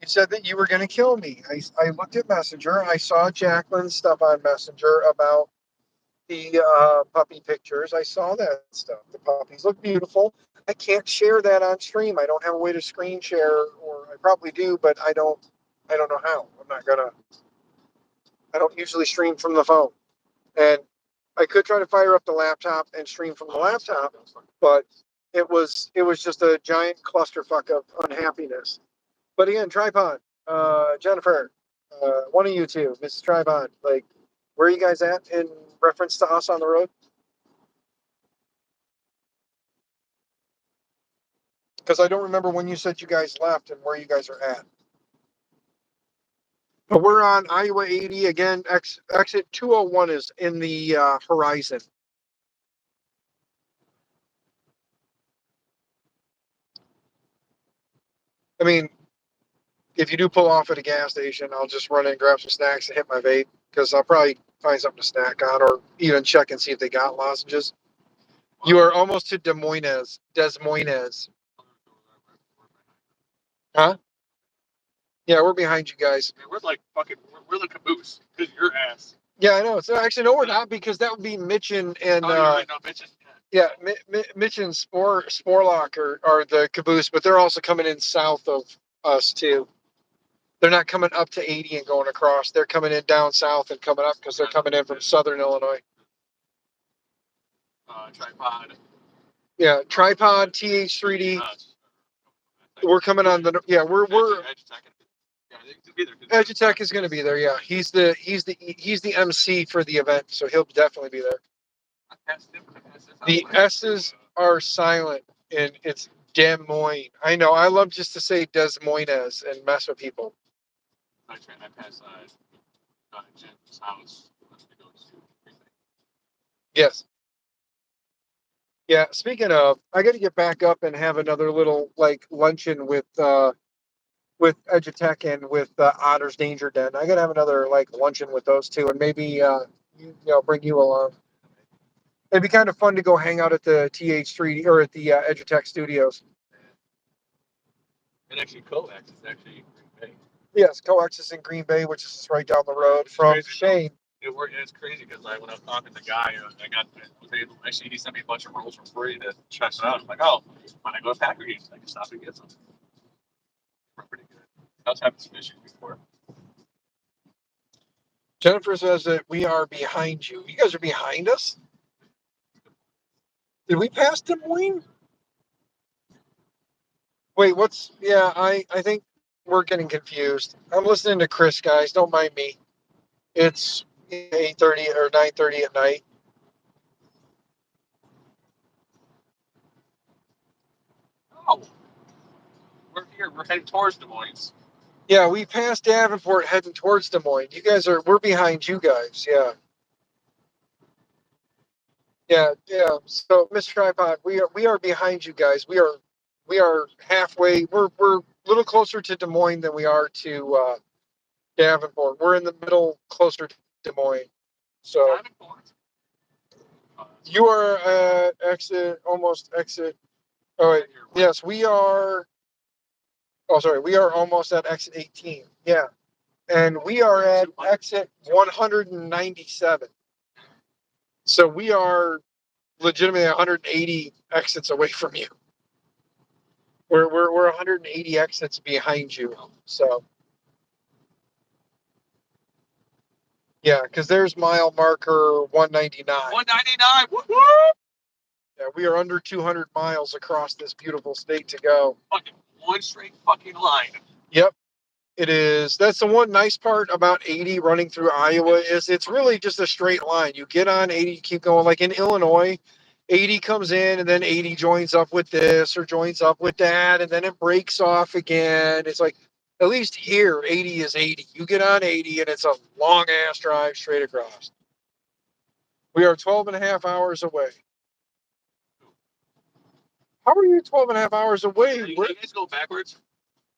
You said that you were going to kill me. I looked at Messenger. I saw Jacqueline's stuff on Messenger about the puppy pictures. I saw that stuff. The puppies look beautiful. I can't share that on stream. I don't have a way to screen share, or I probably do, but I don't know how. I'm not gonna. I don't usually stream from the phone, and I could try to fire up the laptop and stream from the laptop, but it was just a giant clusterfuck of unhappiness. But again, tripod, Jennifer, one of you two, Mrs. Tripod, like, where are you guys at in reference to us on the road? Because I don't remember when you said you guys left and where you guys are at. But we're on Iowa 80 again. Exit 201 is in the horizon. I mean, if you do pull off at a gas station, I'll just run in and grab some snacks and hit my vape because I'll probably find something to snack on or even check and see if they got lozenges. You are almost to Des Moines. Des Moines. Huh? Yeah, we're behind you guys. I mean, we're like fucking, we're the caboose because your ass. Yeah, I know. So actually, no, we're not because that would be Mitchin and Oh, you're right, no bitches. yeah, Mitch and Sporlock are the caboose, but they're also coming in south of us too. They're not coming up to 80 and going across. They're coming in down south and coming up because they're coming in from southern Illinois. Tripod. Yeah, Tripod, TH3D. We're coming on the we're Edutech is going to be there. Yeah, he's the MC for the event, so he'll definitely be there. The S's are silent, and it's Des Moines. I know. I love just to say Des Moines and mess with people. I pass Jim's house. Yes. Yeah. Speaking of, I got to get back up and have another little like luncheon with Edutech and with Otter's Danger Den. I got to have another like luncheon with those two, and maybe bring you along. It'd be kind of fun to go hang out at the TH3 or at the Edutech studios. And actually, Kovacs is actually in Green Bay. Yes, Coax is in Green Bay, which is right down the road from Shane. It's crazy because when I was talking to the guy, actually he sent me a bunch of rolls for free to test it out. I'm like, oh, when I go to Packer games, I can stop and get some. They're pretty good. I was having some issues before. Jennifer says that we are behind you. You guys are behind us? Did we pass Des Moines? Wait, I think we're getting confused. I'm listening to Chris, guys. Don't mind me. It's 8:30 or 9:30 at night. Oh, we're here. We're heading towards Des Moines. Yeah, we passed Davenport heading towards Des Moines. We're behind you guys. Yeah. Yeah. So, Mr. Tripod, we are behind you guys. We are halfway. We're a little closer to Des Moines than we are to Davenport. We're in the middle, closer to Des Moines. So you are almost exit. Oh wait, yes, we are. Oh, sorry, we are almost at exit 18. Yeah, and we are at exit 197. So we are legitimately 180 exits away from you. We're 180 exits behind you. So yeah, because there's mile marker 199. 199. Woo-hoo! Yeah, we are under 200 miles across this beautiful state to go. Fucking one straight fucking line. Yep, it is. That's the one nice part about 80 running through Iowa is it's really just a straight line. You get on 80, you keep going. Like in Illinois, 80 comes in and then 80 joins up with this or joins up with that, and then it breaks off again. It's like, at least here, 80 is 80. You get on 80 and it's a long ass drive straight across. We are 12 and a half hours away. How are you 12 and a half hours away? You guys go backwards?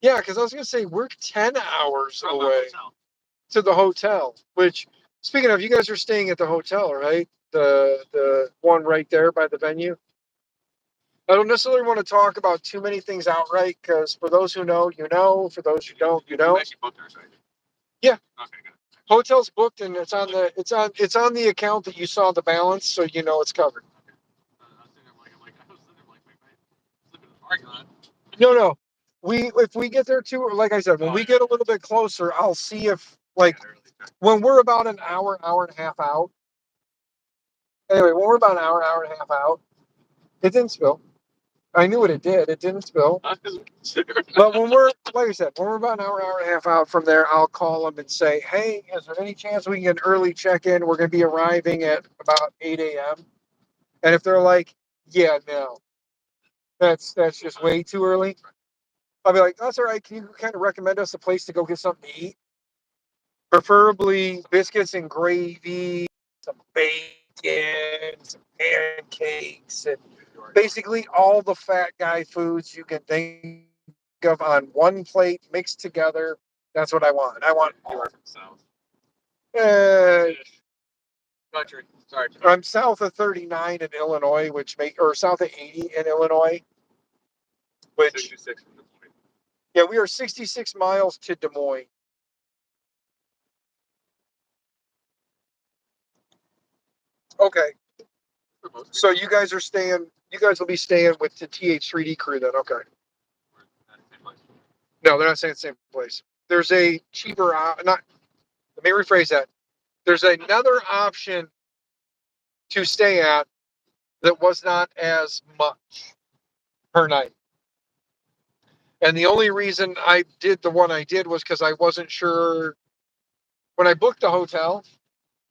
Yeah, because I was going to say we're 10 hours away to the hotel, which, speaking of, you guys are staying at the hotel, right? The one right there by the venue. I don't necessarily want to talk about too many things outright because for those who know, you know. For those who don't, you don't. Actually booked ours, right? Yeah. Okay, good. Hotel's booked and it's on the account that you saw the balance, so you know it's covered. No. If we get there too, like I said, when we get a little bit closer, I'll see if when we're about an hour and a half out. Anyway, when we're about an hour and a half out, it didn't spill. I knew what it did. It didn't spill. But when we're, like I said, when we're about an hour and a half out from there, I'll call them and say, hey, is there any chance we can get an early check-in? We're going to be arriving at about 8 a.m. And if they're like, yeah, no, that's just way too early, I'll be like, that's all right. Can you kind of recommend us a place to go get something to eat? Preferably biscuits and gravy, some bacon, some pancakes, and basically all the fat guy foods you can think of on one plate mixed together. That's what I want. I want. You are from the south. Uh, Country. Sorry. I'm south of 39 in Illinois, or south of 80 in Illinois, which 66 from the point. yeah, we are 66 miles to Des Moines. Okay, so you guys will be staying with the TH3D crew then. Okay. No, they're not staying at the same place. There's a cheaper, let me rephrase that. There's another option to stay at that was not as much per night. And the only reason I did the one I did was because I wasn't sure. When I booked the hotel,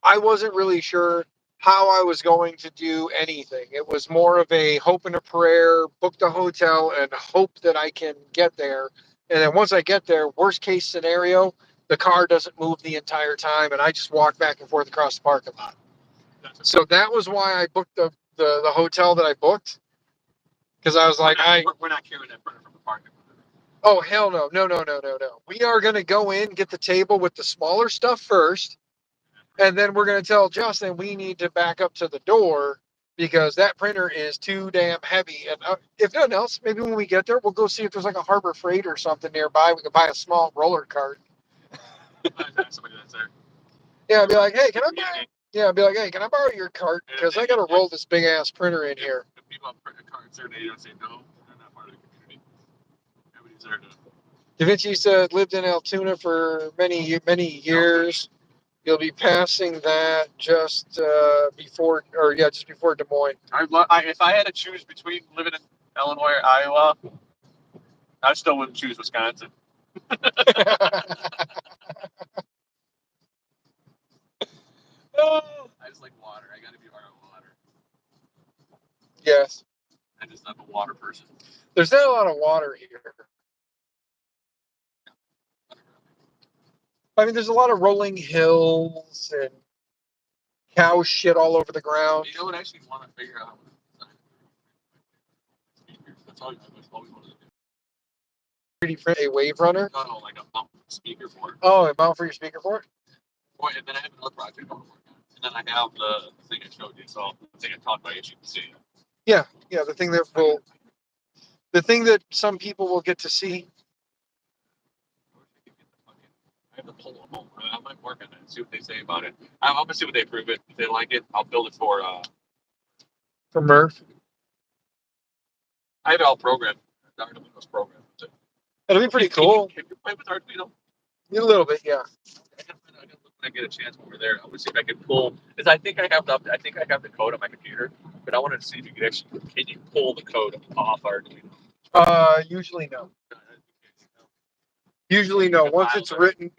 I wasn't really sure how I was going to do anything. It was more of a hope and a prayer, book the hotel and hope that I can get there. And then once I get there, worst case scenario, the car doesn't move the entire time and I just walk back and forth across the parking lot. So that was why I booked the hotel that I booked. Because I was like, we're not carrying that printer from the parking lot. Oh, hell no. No. We are going to go in, get the table with the smaller stuff first. And then we're going to tell Justin we need to back up to the door because that printer is too damn heavy. And if nothing else, maybe when we get there, we'll go see if there's like a Harbor Freight or something nearby. We can buy a small roller cart. Somebody that's there. Yeah, I'd be like, hey, can I buy? Yeah, I'd be like, hey, can I borrow your cart? Because I got to roll this big ass printer in here. If people have printer cards there, they don't say no. They're not part of the community. Everybody's there to. Da Vinci said lived in Altoona for many years. You'll be passing that just before Des Moines. If I had to choose between living in Illinois or Iowa, I still wouldn't choose Wisconsin. I just like water. I got to be around water. Yes. I'm a water person. There's not a lot of water here. I mean, there's a lot of rolling hills and cow shit all over the ground. You know what? I actually want to figure out. That's all I always wanted to do. 3D print a wave runner. No, like a mount speaker for it. Oh, a mount for your speaker for it. And then I have another project I want to work on. And then I have the thing I showed you. So the thing I talked about, you can see. Yeah, the thing that some people will get to see. I have to pull them home. I might work on it and see what they say about it. I'm gonna see what they approve it. If they like it, I'll build it for Murph. I have it all programmed. Arduino's programmed. It'll be pretty cool. Can you play with Arduino? A little bit, yeah. When I get a chance over there, I want to see if I can pull. Because I think I have the code on my computer, but I wanted to see if you could actually can you pull the code off Arduino. Usually no. Usually no. Once it's written,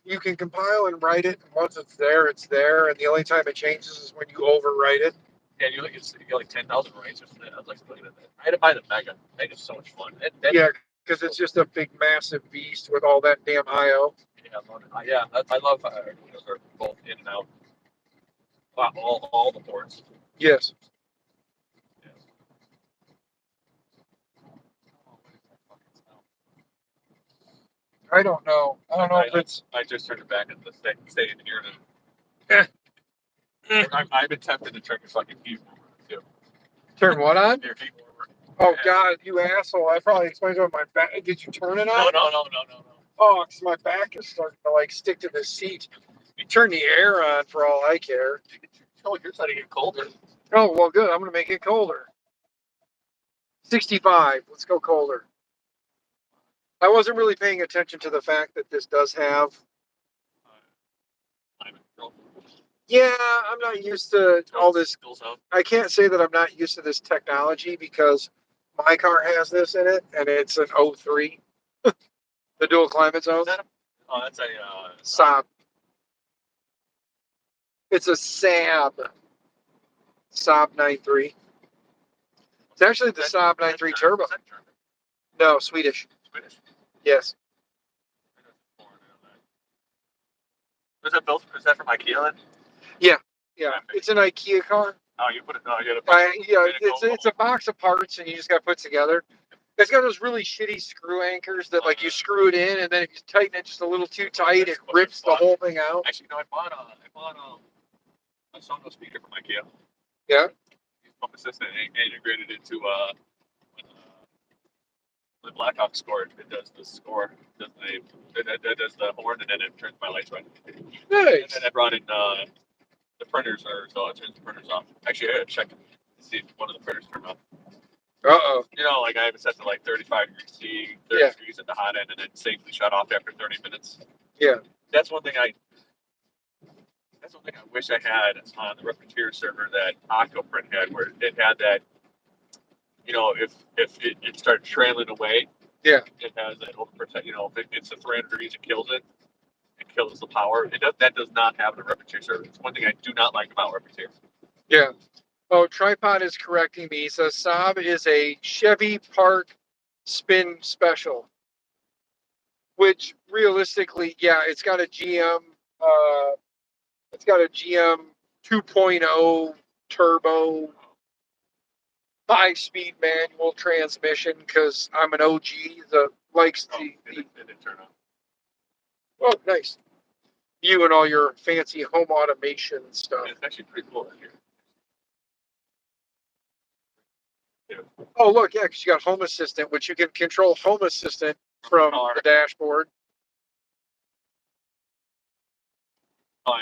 you can compile and write it. And once it's there, it's there. And the only time it changes is when you overwrite it. Yeah, you get like 10,000 writes or something. I was like looking at that. I had to buy the Mega. Mega's so much fun. Yeah, because it's just a big, massive beast with all that damn I/O. Yeah, I love Arduinos are both in and out. All the ports. Yes. I don't know. I don't know if it's. I just turned it back at the stay in here. I've been tempted to turn your fucking heat warmer too. Turn what on? Your heat warmer. Oh God, you asshole! I probably explained to my back. Did you turn it on? No. Oh, because my back is starting to like stick to the seat. You turn the air on for all I care. Oh, you're starting to get colder. Oh well, good. I'm gonna make it colder. 65. Let's go colder. I wasn't really paying attention to the fact that this does have. Yeah, I'm not used to all this. I can't say that I'm not used to this technology because my car has this in it, and it's an 03, the dual climate zone. Oh, that's a Saab. It's a Saab 93. It's actually the Saab 93 turbo. No, Swedish. Swedish? Yes. Was that built? Is that from IKEA? Yeah. It's an IKEA car. Oh, you put it. No, you got it's a box of parts, and you just got to put together. It's got those really shitty screw anchors that like you screw it in, and then if you tighten it just a little too tight, it rips the whole thing out. Actually, no, I bought a Sonos speaker from IKEA. Yeah. Pump assistant integrated into the Blackhawk score. It does the score. It does the horn, and then it turns my lights on. Nice. And then I brought in the printers, so it turns the printers off. Actually, I gotta check to see if one of the printers turned off. Uh-oh. You know, like I have it set to like 35 degrees C, 30 degrees at the hot end, and then safely shut off after 30 minutes. Yeah. That's one thing I wish I had on the Repetier server that Octoprint had, where it had that. You know, if it started trailing away, yeah, it has that overprotect. You know, if it's at 300 degrees, it kills it. It kills the power. That does not have the Repetier server. It's one thing I do not like about Repetier. Yeah. Oh, Tripod is correcting me. He says Saab is a Chevy Park spin special, which realistically, yeah, it's got a GM. It's got a GM 2.0 turbo, 5-speed manual transmission. Because I'm an OG that likes it didn't turn on. Oh, nice. You and all your fancy home automation stuff. It's actually pretty cool in here. Yeah. Oh, look, yeah, because you got Home Assistant, which you can control Home Assistant from the dashboard. Oh,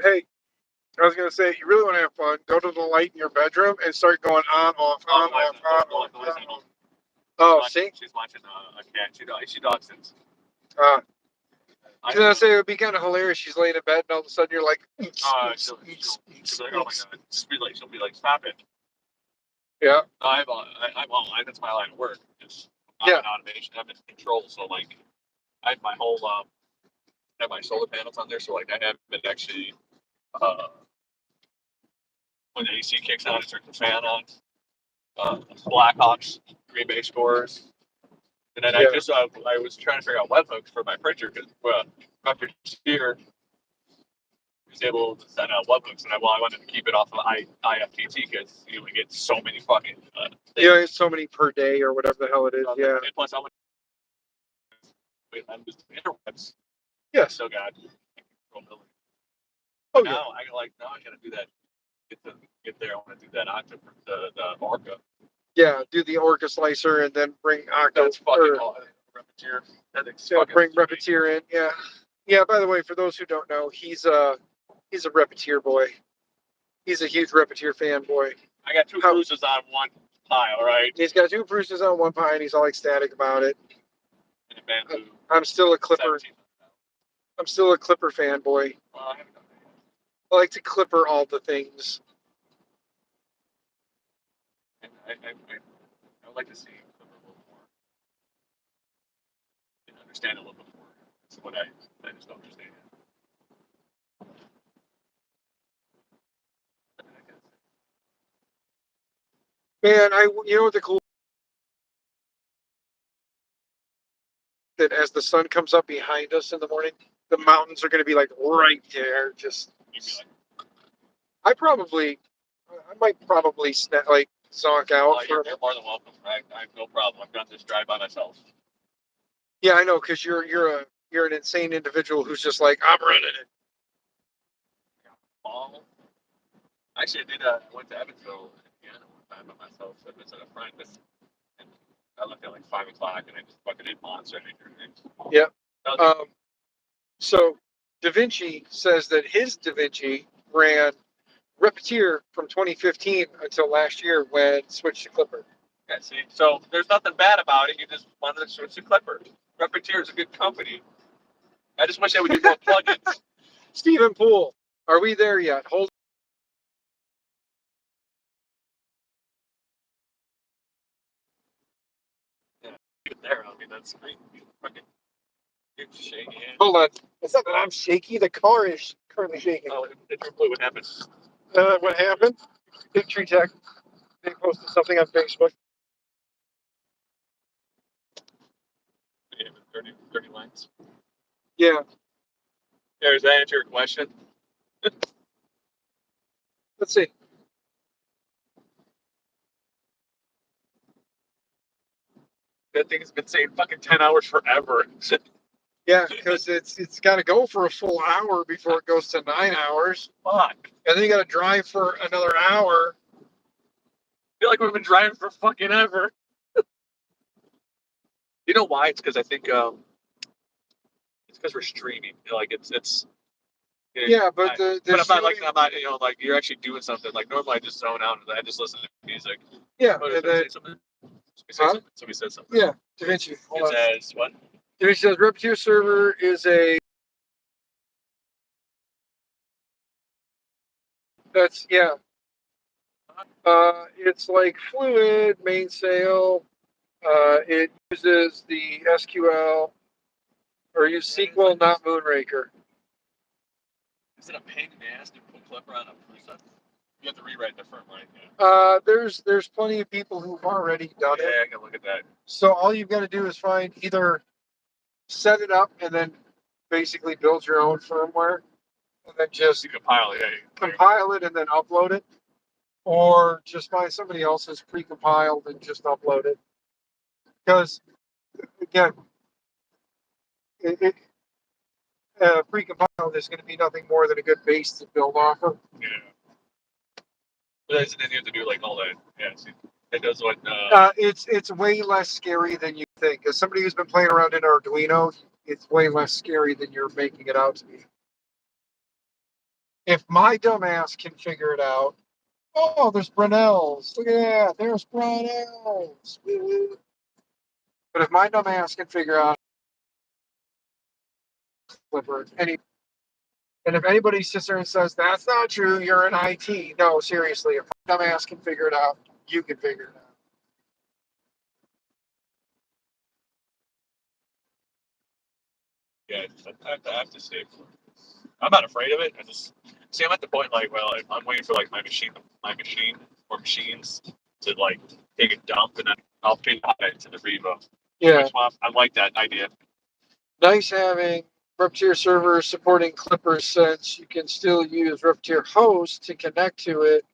Hey, I was gonna say, you really want to have fun? Go to the light in your bedroom and start going on, off, on, off, on, off. Oh, see? She's watching a cat. She dog sits. I was gonna say it would be kind of hilarious. She's laying in bed, and all of a sudden you're like, she'll be like, oh my god, she'll be like, stop it. Yeah. That's my line of work. I'm in automation. I'm in control. So like, I have my whole have my solar panels on there. So like, I have it actually. When the AC kicks on, it turns the fan on. Blackhawks, Green Bay scores. And then I was trying to figure out webhooks for my printer because Repetier was able to send out webhooks, and I wanted to keep it off of IFTT because we get so many fucking it's so many per day or whatever the hell it is. Yeah. And plus, I'm just interwebs. Yeah. Still got control. Oh now I gotta do that. Get there. I want to do that Octa for the Orca. Yeah, do the Orca slicer and then bring Octo. That's fucking Repetier. Bring Repetier in. Yeah. Yeah, by the way, for those who don't know, he's a Repetier boy. He's a huge Repetier fanboy. I got two bruises on one pile, right? He's got two bruises on one pile, and he's all ecstatic about it. I'm still a Clipper. I'm still a Clipper fanboy. I like to Clipper all the things. I would like to see Clipper a little more. And understand a little bit more. That's what I just don't understand. Man, you know what the cool that as the sun comes up behind us in the morning, the mountains are going to be like right there. Just, I might probably zonk out. You're more than welcome. I have no problem. I've done this drive by myself. Yeah, I know, because you're an insane individual who's just like, I'm running it. Actually, I went to Evansville Indiana one time by myself. So I visited a friend. And I left at like 5 o'clock, and I just fucking did Monster. Yeah. So Da Vinci says that his Da Vinci ran Repetier from 2015 until last year when it switched to Clipper. Yeah, see, so there's nothing bad about it. You just wanted to switch to Clipper. Repetier is a good company. I just wish they would do more plugins. Stephen Poole, are we there yet? Hold. Yeah, there. I mean, that's great. Fucking shaking. Hold on. It's not that I'm shaky. The car is currently shaking. Oh, it's blue. What happened? What happened? Big Tree Tech. They posted something on Facebook. 30 lines. Yeah. Does that answer your question? Let's see. That thing's been saying fucking 10 hours forever. Yeah, because it's got to go for a full hour before it goes to 9 hours, Fuck. and then you got to drive for another hour. I feel like we've been driving for fucking ever. You know why? It's because I think it's because we're streaming. You know, like it's. Yeah, but the But shooting- I'm not, like you're actually doing something. Like normally I just zone out and I just listen to music. yeah, Oh, and did somebody then, say something? huh? Somebody said something. Yeah, Da Vinci. Hold It on. says what? Da Vinci says Repetier server is a that's yeah. It's like Fluid mainsail. It uses the SQL or use SQL, not Moonraker. Is it a pain in the ass to put Clipper on a Prusa? You have to rewrite the firmware. Yeah. There's plenty of people who've already done Yeah, it. I can look at that. So all you've got to do is find either set it up and then basically build your own firmware and then just You compile it. Yeah. compile it and then upload it, or just find somebody else's pre-compiled and just upload it. Because again, it pre-compiled is going to be nothing more than a good base to build off of. Yeah. But then you have to do like all that. Yeah. See, it does what. It's way less scary than you think. As somebody who's been playing around in Arduino, it's way less scary than you're making it out to be. If my dumbass can figure it out, oh, there's Brunel's. Look at that. There's Brunel's. But if my dumbass can figure out Clipper, and if anybody sits there and says that's not true, you're in IT. No, seriously, if my dumbass can figure it out, you can figure it out. Yeah. I have to say. I'm not afraid of it. I just see. I'm at the point like, well, I'm waiting for like my machine or machines to like take a dump, and then I'll pin it to the Revo. Yeah. I like that idea. Nice having Repetier servers supporting Clippers since you can still use Repetier host to connect to it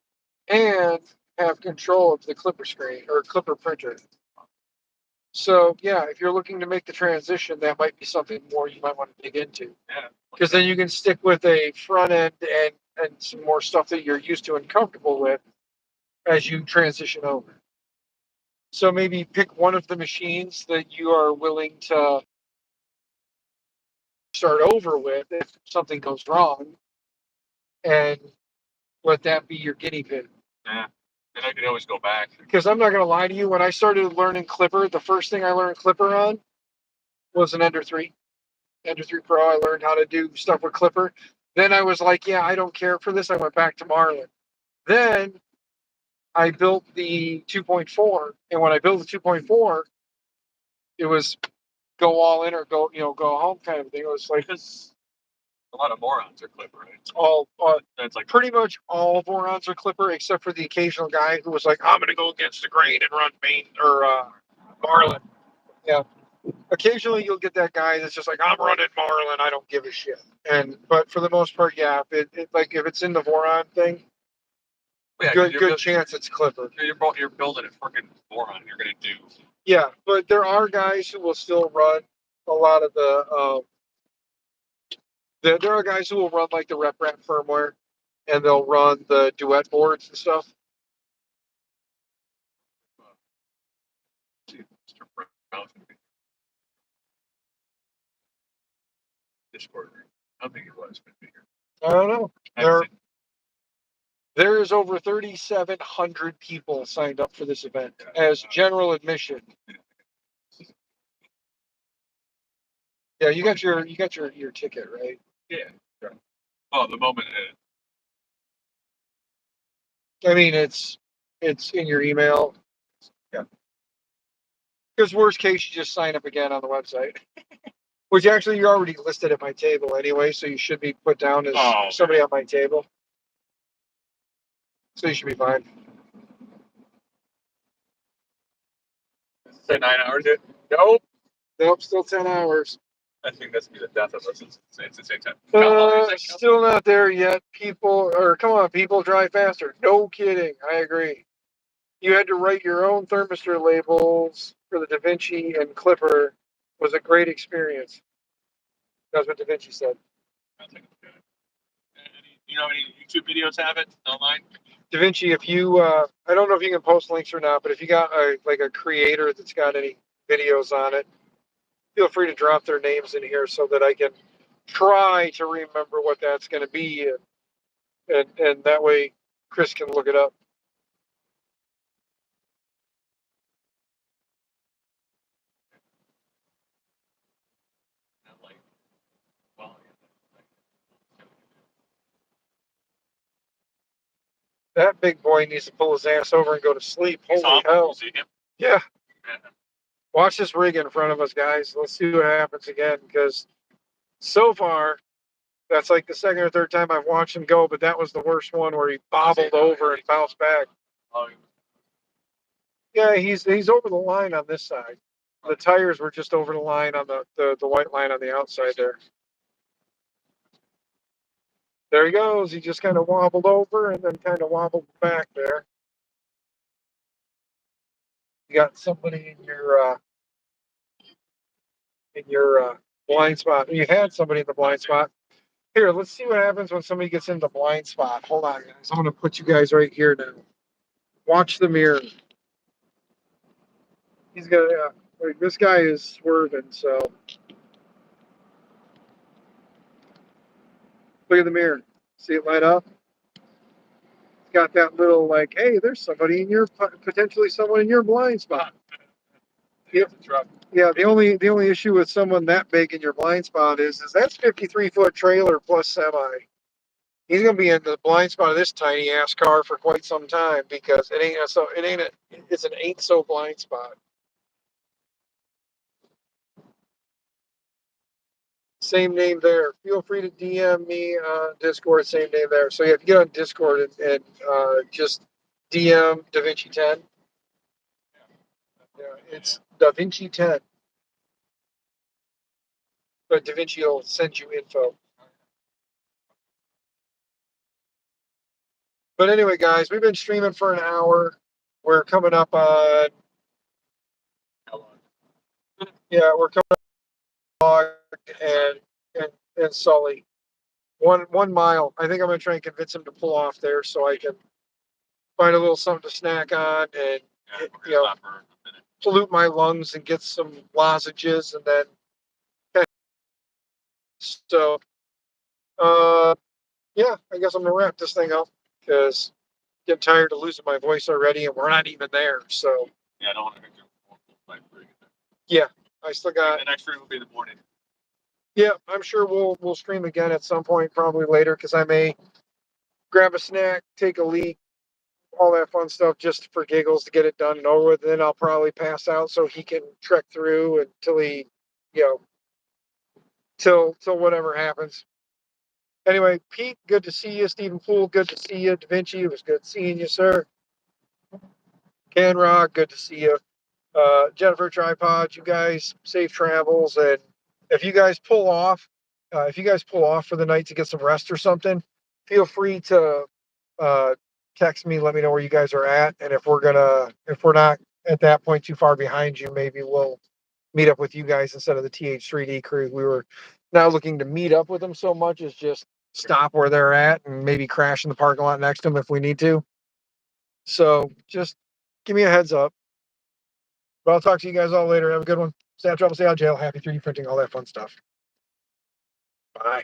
and have control of the Clipper screen or Clipper printer. So yeah, if you're looking to make the transition, that might be something more you might want to dig into. Yeah. Because then you can stick with a front end and some more stuff that you're used to and comfortable with as you transition over. So maybe pick one of the machines that you are willing to start over with if something goes wrong, and let that be your guinea pig. Yeah. And I could always go back. Because I'm not going to lie to you, when I started learning Clipper, the first thing I learned Clipper on was an Ender 3. Ender 3 Pro, I learned how to do stuff with Clipper. Then I was like, yeah, I don't care for this. I went back to Marlin. Then I built the 2.4. And when I built the 2.4, it was go all in or go home kind of thing. It was like Because a lot of morons are Clipper, right? all That's like pretty much all Vorons are Clipper, except for the occasional guy who was like, I'm going to go against the grain and run Main or Marlin. Yeah. Occasionally you'll get that guy that's just like, I'm running Marlin, I don't give a shit. But for the most part, yeah, if it's in the Voron thing, yeah, good chance it's Clipper. You're building a freaking moron. You're gonna do. Yeah, but there are guys who will still run a lot of there are guys who will run like the RepRap firmware, and they'll run the duet boards and stuff. Discord. How big it was, but bigger. I don't know. There's over 3,700 people signed up for this event as general admission. Yeah, you got your ticket, right? Yeah. Sure. Oh, the moment. I mean, it's in your email. Yeah. Because worst case, you just sign up again on the website. Which actually you're already listed at my table anyway, so you should be put down as somebody on my table. So you should be fine. Say 9 hours yet? Nope, still 10 hours. I think that's be the death of us. It's the same time. Still not there yet. Come on, people, drive faster. No kidding. I agree. You had to write your own thermistor labels for the Da Vinci and Clipper was a great experience. That's what Da Vinci said. I'll take a look at it. You know, any YouTube videos have it online? Da Vinci, if you, I don't know if you can post links or not, but if you got a creator that's got any videos on it, feel free to drop their names in here so that I can try to remember what that's going to be, and that way Chris can look it up. Like, well, That big boy needs to pull his ass over and go to sleep. you saw Holy him? hell. You see him? Yeah. Yeah. Watch this rig in front of us, guys. Let's see what happens again, because so far, that's like the second or third time I've watched him go, but that was the worst one where he bobbled over and bounced back. Oh, Yeah, he's over the line on this side. The tires were just over the line on the white line on the outside there. There he goes. He just kind of wobbled over and then kind of wobbled back there. You got somebody in your blind spot. You had somebody in the blind spot. Here, let's see what happens when somebody gets in the blind spot. Hold on, guys. I'm going to put you guys right here now. Watch the mirror. He's going to, like, this guy is swerving, so. Look at the mirror. See it light up? It's got that little, like, hey, there's somebody in your, potentially someone in your blind spot. yeah, the truck. Yeah, the only issue with someone that big in your blind spot is that's 53-foot trailer plus semi. He's gonna be in the blind spot of this tiny ass car for quite some time because it's an ain't so blind spot. Same name there. Feel free to DM me on Discord. Same name there. So yeah, if you get on Discord and just DM DaVinci 10. Yeah, it's DaVinci 10. But DaVinci will send you info. But anyway, guys, we've been streaming for an hour. We're coming up on, yeah, we're coming up and Sully. 1 mile. I think I'm gonna try and convince him to pull off there so I can find a little something to snack on and pollute my lungs and get some lozenges and then so yeah, I guess I'm gonna wrap this thing up because getting tired of losing my voice already and we're not even there. So yeah, I don't want to make your yeah, I still got the next stream will be in the morning. Yeah, I'm sure we'll stream again at some point, probably later, because I may grab a snack, take a leak, all that fun stuff, just for giggles to get it done and over with. And then I'll probably pass out so he can trek through until he, till whatever happens. Anyway, Pete, good to see you. Stephen Poole, good to see you. Da Vinci, it was good seeing you, sir. Canrock, good to see you. Jennifer Tripod, you guys, safe travels. And if you guys pull off, for the night to get some rest or something, feel free to text me, let me know where you guys are at. And if we're not at that point too far behind you, maybe we'll meet up with you guys instead of the TH3D crew. We were not looking to meet up with them so much as just stop where they're at and maybe crash in the parking lot next to them if we need to. So just give me a heads up. But I'll talk to you guys all later. Have a good one. Stay out of trouble, stay out of jail. Happy 3D printing, all that fun stuff. Bye.